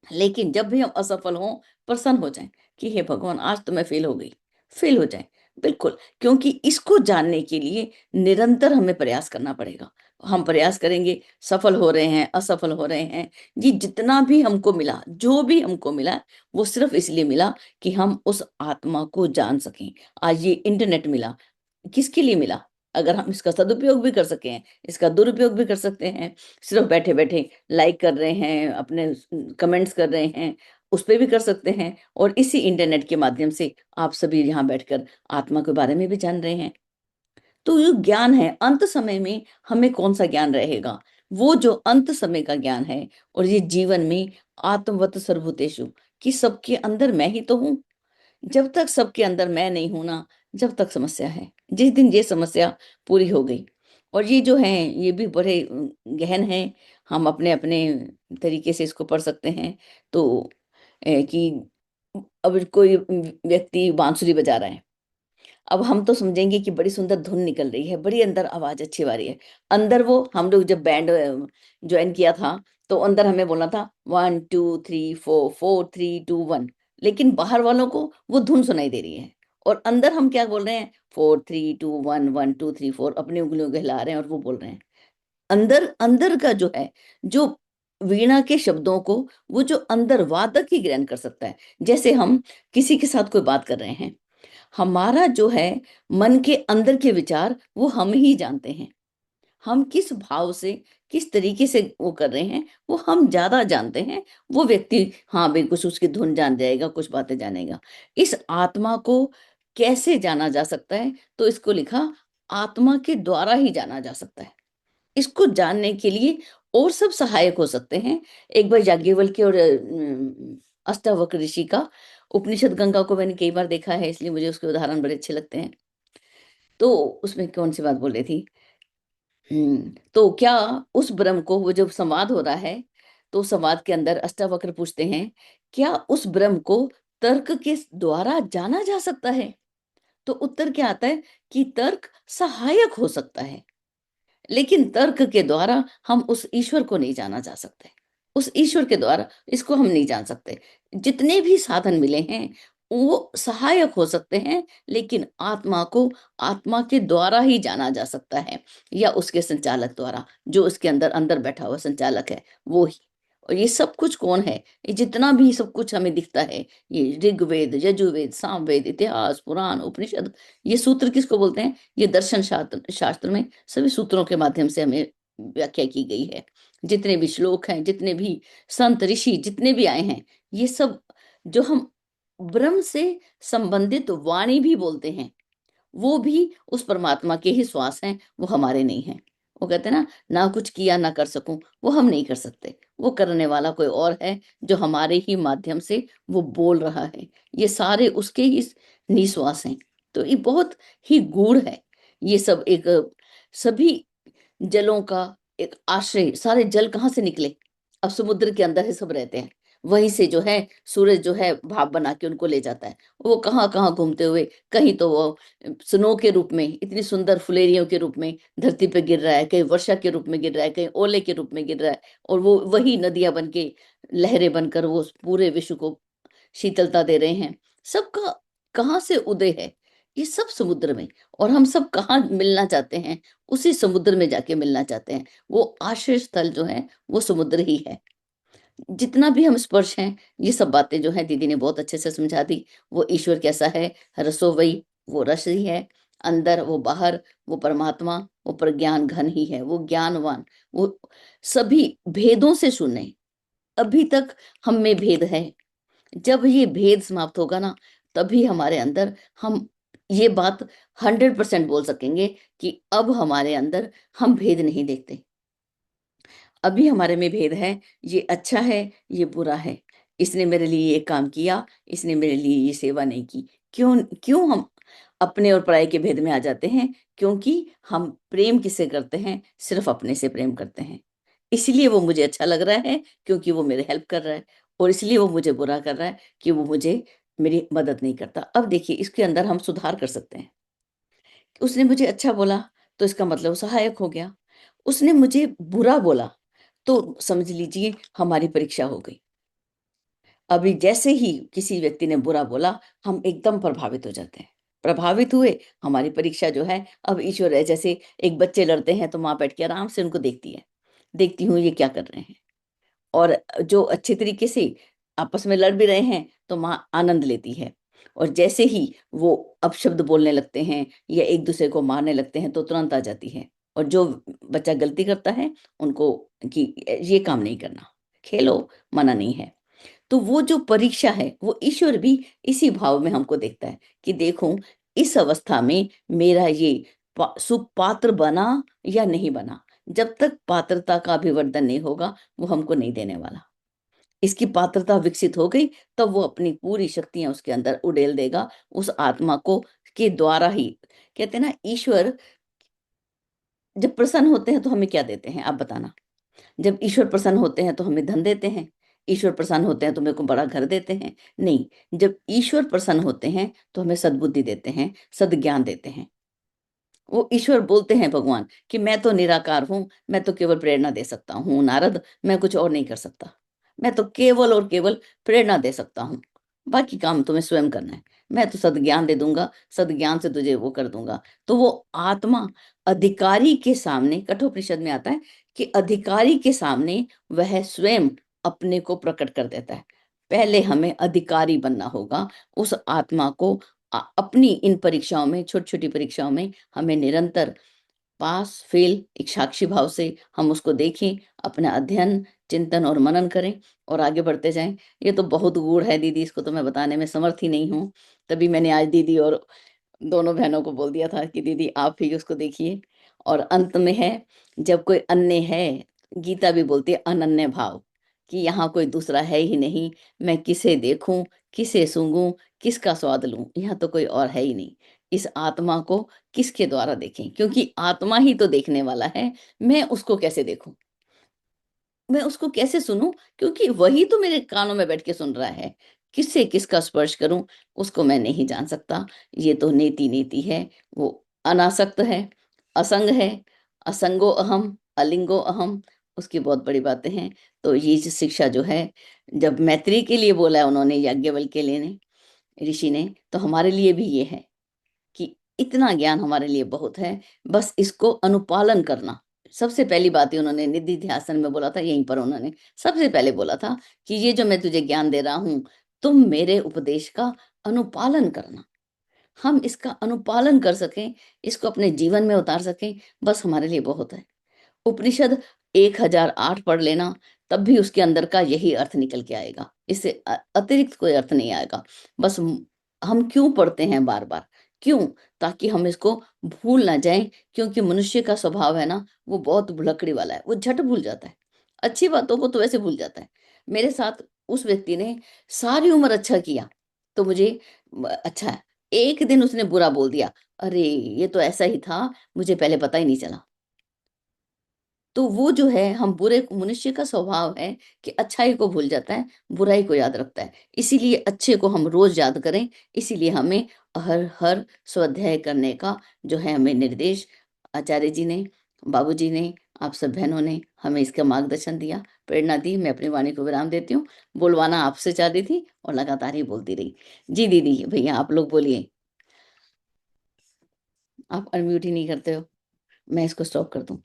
लेकिन जब भी हम असफल हों, प्रसन्न हो जाएं कि हे भगवान आज तो मैं फेल हो गई, फेल हो जाएं। बिल्कुल, क्योंकि इसको जानने के लिए निरंतर हमें प्रयास करना पड़ेगा। हम प्रयास करेंगे, सफल हो रहे हैं, असफल हो रहे हैं, ये जितना भी हमको मिला, जो भी हमको मिला, वो सिर्फ इसलिए मिला कि हम उस आत्मा को जान सकें। आज ये इंटरनेट मिला, किसके लिए मिला? अगर हम इसका सदुपयोग भी कर सके हैं, इसका दुरुपयोग भी कर सकते हैं। सिर्फ बैठे बैठे लाइक कर रहे हैं, अपने कमेंट्स कर रहे हैं, उस पे भी कर सकते हैं। और इसी इंटरनेट के माध्यम से आप सभी यहाँ बैठकर आत्मा के बारे में भी जान रहे हैं। तो ये ज्ञान है, अंत समय में हमें कौन सा ज्ञान रहेगा? वो जो अंत समय का ज्ञान है। और ये जीवन में आत्मवत सर्वभूतेषु, कि सबके अंदर मैं ही तो हूँ। जब तक सबके अंदर मैं नहीं हूं ना, जब तक समस्या है। जिस दिन ये समस्या पूरी हो गई, और ये जो है ये भी बड़े गहन है, हम अपने अपने तरीके से इसको पढ़ सकते हैं। तो कि अब कोई व्यक्ति बांसुरी बजा रहा है, अब हम तो समझेंगे कि बड़ी सुंदर धुन निकल रही है, बड़ी अंदर आवाज अच्छी आ रही है। अंदर वो हम लोग जब बैंड ज्वाइन किया था, तो अंदर हमें बोलना था 1 2 3 4 4 3 2 1, लेकिन बाहर वालों को वो धुन सुनाई दे रही है। और अंदर हम क्या बोल रहे हैं? 4 3 2 1 1 2 3 4, अपनी उंगलियों को हिला रहे हैं और वो बोल रहे हैं। अंदर अंदर का जो है, जो वीणा के शब्दों को, वो जो अंदर वादक ही ग्रहण कर सकता है। जैसे हम किसी के साथ कोई बात कर रहे हैं, हमारा जो है मन के अंदर के विचार वो हम ही जानते हैं। हम किस भाव से, किस तरीके से वो कर रहे हैं, वो हम ज्यादा जानते हैं। वो व्यक्ति हाँ भाई कुछ उसकी धुन जान जाएगा, कुछ बातें जानेगा। इस आत्मा को कैसे जाना जा सकता है? तो इसको लिखा, आत्मा के द्वारा ही जाना जा सकता है। इसको जानने के लिए और सब सहायक हो सकते हैं। एक बार याज्ञवल्क्य और अष्टावक्र ऋषि का उपनिषद गंगा को मैंने कई बार देखा है, इसलिए मुझे उसके उदाहरण बड़े अच्छे लगते हैं। तो उसमें कौन सी बात बोल रही थी? तो क्या उस ब्रह्म को, वो जब संवाद हो रहा है, तो संवाद के अंदर अष्टावक्र पूछते हैं, क्या उस ब्रह्म को तर्क के द्वारा जाना जा सकता है? तो उत्तर क्या आता है कि तर्क सहायक हो सकता है, लेकिन तर्क के द्वारा हम उस ईश्वर को नहीं जाना जा सकते। उस ईश्वर के द्वारा इसको हम नहीं जान सकते। जितने भी साधन मिले हैं वो सहायक हो सकते हैं, लेकिन आत्मा को आत्मा के द्वारा ही जाना जा सकता है, या उसके संचालक द्वारा, जो उसके अंदर अंदर बैठा हुआ संचालक है वो ही। और ये सब कुछ कौन है? ये जितना भी सब कुछ हमें दिखता है, ये ऋग्वेद, यजुर्वेद, सामवेद, इतिहास, पुराण, उपनिषद, ये सूत्र किसको बोलते हैं? ये दर्शन शास्त्र में सभी सूत्रों के माध्यम से हमें व्याख्या की गई है। जितने भी श्लोक हैं, जितने भी संत ऋषि जितने भी आए हैं, ये सब जो हम ब्रह्म से संबंधित वाणी भी बोलते हैं, वो भी उस परमात्मा के ही श्वास हैं, वो हमारे नहीं हैं। वो कहते हैं ना, ना कुछ किया ना कर सकूं, वो हम नहीं कर सकते। वो करने वाला कोई और है, जो हमारे ही माध्यम से वो बोल रहा है। ये सारे उसके ही निश्वास हैं। तो ये बहुत ही गूढ़ है। ये सब एक सभी जलों का एक आश्रय। सारे जल कहाँ से निकले? अब समुद्र के अंदर ही सब रहते हैं। वहीं से जो है सूरज जो है भाप बना के उनको ले जाता है। वो कहाँ कहाँ घूमते हुए, कहीं तो वो स्नो के रूप में, इतनी सुंदर फुलेरियों के रूप में धरती पे गिर रहा है, कहीं वर्षा के रूप में गिर रहा है, कहीं ओले के रूप में गिर रहा है। और वो वही नदियां बन के, लहरें बनकर वो पूरे विश्व को शीतलता दे रहे हैं। सबका कहाँ से उदय है? ये सब समुद्र में। और हम सब कहाँ मिलना चाहते हैं? उसी समुद्र में जाके मिलना चाहते हैं। वो आश्रय स्थल जो है वो समुद्र ही है। जितना भी हम स्पर्श हैं, ये सब बातें जो है दीदी ने बहुत अच्छे से समझा दी। वो ईश्वर कैसा है? रसो वही, वो रस ही है। अंदर वो बाहर, वो परमात्मा, वो प्रज्ञान घन ही है, वो ज्ञानवान, वो सभी भेदों से शून्य। अभी तक हम में भेद है। जब ये भेद समाप्त होगा ना, तभी हमारे अंदर हम ये बात 100% बोल सकेंगे कि अब हमारे अंदर हम भेद नहीं देखते। अभी हमारे में भेद है, ये अच्छा है, ये बुरा है, इसने मेरे लिए ये काम किया, इसने मेरे लिए ये सेवा नहीं की। क्यों क्यों हम अपने और पराये के भेद में आ जाते हैं? क्योंकि हम प्रेम किससे करते हैं? सिर्फ अपने से प्रेम करते हैं। इसलिए वो मुझे अच्छा लग रहा है क्योंकि वो मेरे हेल्प कर रहा है, और इसलिए वो मुझे बुरा कर रहा है कि वो मुझे मेरी मदद नहीं करता। अब देखिए, इसके अंदर हम सुधार कर सकते हैं। उसने मुझे अच्छा बोला तो इसका मतलब वो सहायक हो गया। उसने मुझे बुरा बोला तो समझ लीजिए हमारी परीक्षा हो गई। अभी जैसे ही किसी व्यक्ति ने बुरा बोला, हम एकदम प्रभावित हो जाते हैं। प्रभावित हुए, हमारी परीक्षा जो है, अब ईश्वर है। जैसे एक बच्चे लड़ते हैं तो माँ बैठ के आराम से उनको देखती है, देखती हूँ ये क्या कर रहे हैं। और जो अच्छे तरीके से आपस में लड़ भी रहे हैं तो माँ आनंद लेती है। और जैसे ही वो अपशब्द बोलने लगते हैं या एक दूसरे को मारने लगते हैं तो तुरंत आ जाती है। और जो बच्चा गलती करता है उनको कि ये काम नहीं करना, खेलो, मना नहीं है। तो वो जो परीक्षा है वो ईश्वर भी इसी भाव में हमको देखता है कि देखो इस अवस्था में मेरा ये सुपात्र बना या नहीं बना। जब तक पात्रता का अभिवर्धन नहीं होगा वो हमको नहीं देने वाला। इसकी पात्रता विकसित हो गई तब वो अपनी पूरी शक्तियां उसके अंदर उड़ेल देगा उस आत्मा को के द्वारा ही। कहते हैं ना, ईश्वर जब प्रसन्न होते हैं तो हमें क्या देते हैं, आप बताना। जब ईश्वर प्रसन्न होते हैं तो हमें धन देते हैं, ईश्वर प्रसन्न होते हैं तो मेरे को बड़ा घर देते हैं, नहीं। जब ईश्वर प्रसन्न होते हैं तो हमें सद्बुद्धि देते हैं, सद्ज्ञान देते हैं। वो ईश्वर बोलते हैं भगवान कि मैं तो निराकार हूं, मैं तो केवल प्रेरणा दे सकता हूँ नारद, मैं कुछ और नहीं कर सकता। मैं तो केवल और केवल प्रेरणा दे सकता हूँ, बाकी काम तुम्हें स्वयं करना है। मैं तो सद्ज्ञान दे दूंगा, सद्ज्ञान से तुझे वो कर दूंगा। तो वो आत्मा अधिकारी के सामने, कठोपनिषद में आता है कि अधिकारी के सामने वह स्वयं अपने को प्रकट कर देता है। पहले हमें अधिकारी बनना होगा उस आत्मा को। अपनी इन परीक्षाओं में, छोटी छोटी परीक्षाओं में हमें निरंतर पास फेल एक साक्षी भाव से हम उसको देखें, अपना अध्ययन, चिंतन और मनन करें और आगे बढ़ते जाएं। ये तो बहुत गूढ़ है दीदी, इसको तो मैं बताने में समर्थ ही नहीं हूँ। तभी मैंने आज दीदी और दोनों बहनों को बोल दिया था कि दीदी आप ही उसको देखिए। और अंत में है, जब कोई अन्य है, गीता भी बोलती है अनन्य भाव, कि यहाँ कोई दूसरा है ही नहीं, मैं किसे देखूं, किसे सूंघूं, किसका स्वाद लूं, यहाँ तो कोई और है ही नहीं। इस आत्मा को किसके द्वारा देखें, क्योंकि आत्मा ही तो देखने वाला है। मैं उसको कैसे देखूं, मैं उसको कैसे सुनूं, क्योंकि वही तो मेरे कानों में बैठ के सुन रहा है। किससे किसका स्पर्श करूं उसको मैं नहीं जान सकता। ये तो नेति नेति है, वो अनासक्त है, असंग है, असंगो अहम, अलिंगो अहम, उसकी बहुत बड़ी बातें हैं। तो ये जो शिक्षा जो है, जब मैत्री के लिए बोला है उन्होंने, याज्ञवल्क्य के लिए ने, ऋषि ने, तो हमारे लिए भी ये है कि इतना ज्ञान हमारे लिए बहुत है, बस इसको अनुपालन करना। सबसे पहली बात ही उन्होंने निधि ध्यासन में बोला था, यहीं पर उन्होंने सबसे पहले बोला था कि ये जो मैं तुझे ज्ञान दे रहा हूं, तुम मेरे उपदेश का अनुपालन करना। हम इसका अनुपालन कर सकें, इसको अपने जीवन में उतार सकें, बस हमारे लिए बहुत है। उपनिषद 1008 पढ़ लेना, तब भी उसके अंदर का यही अर्थ निकल के आएगा, इससे अतिरिक्त कोई अर्थ नहीं आएगा। बस हम क्यों पढ़ते हैं बार बार, क्यों? ताकि हम इसको भूल ना जाएं, क्योंकि मनुष्य का स्वभाव है ना, वो बहुत भुलक्कड़ी वाला है, वो झट भूल जाता है। अच्छी बातों को तो वैसे भूल जाता है। मेरे साथ उस व्यक्ति ने सारी उम्र अच्छा किया, तो मुझे अच्छा है, एक दिन उसने बुरा बोल दिया, अरे ये तो ऐसा ही था, मुझे पहले पता ही नहीं चला। तो वो जो है, हम बुरे, मनुष्य का स्वभाव है कि अच्छाई को भूल जाता है, बुराई को याद रखता है। इसीलिए अच्छे को हम रोज याद करें। इसीलिए हमें हर हर स्वाध्याय करने का जो है हमें निर्देश आचार्य जी ने, बाबू जी ने, आप सब बहनों ने हमें इसका मार्गदर्शन दिया, प्रेरणा दी। मैं अपनी वाणी को विराम देती हूँ। बोलवाना आपसे चाह रही थी और लगातार ही बोलती रही। जी दीदी, भैया आप लोग बोलिए। आप अनम्यूट ही नहीं करते हो, मैं इसको स्टॉप कर दूं।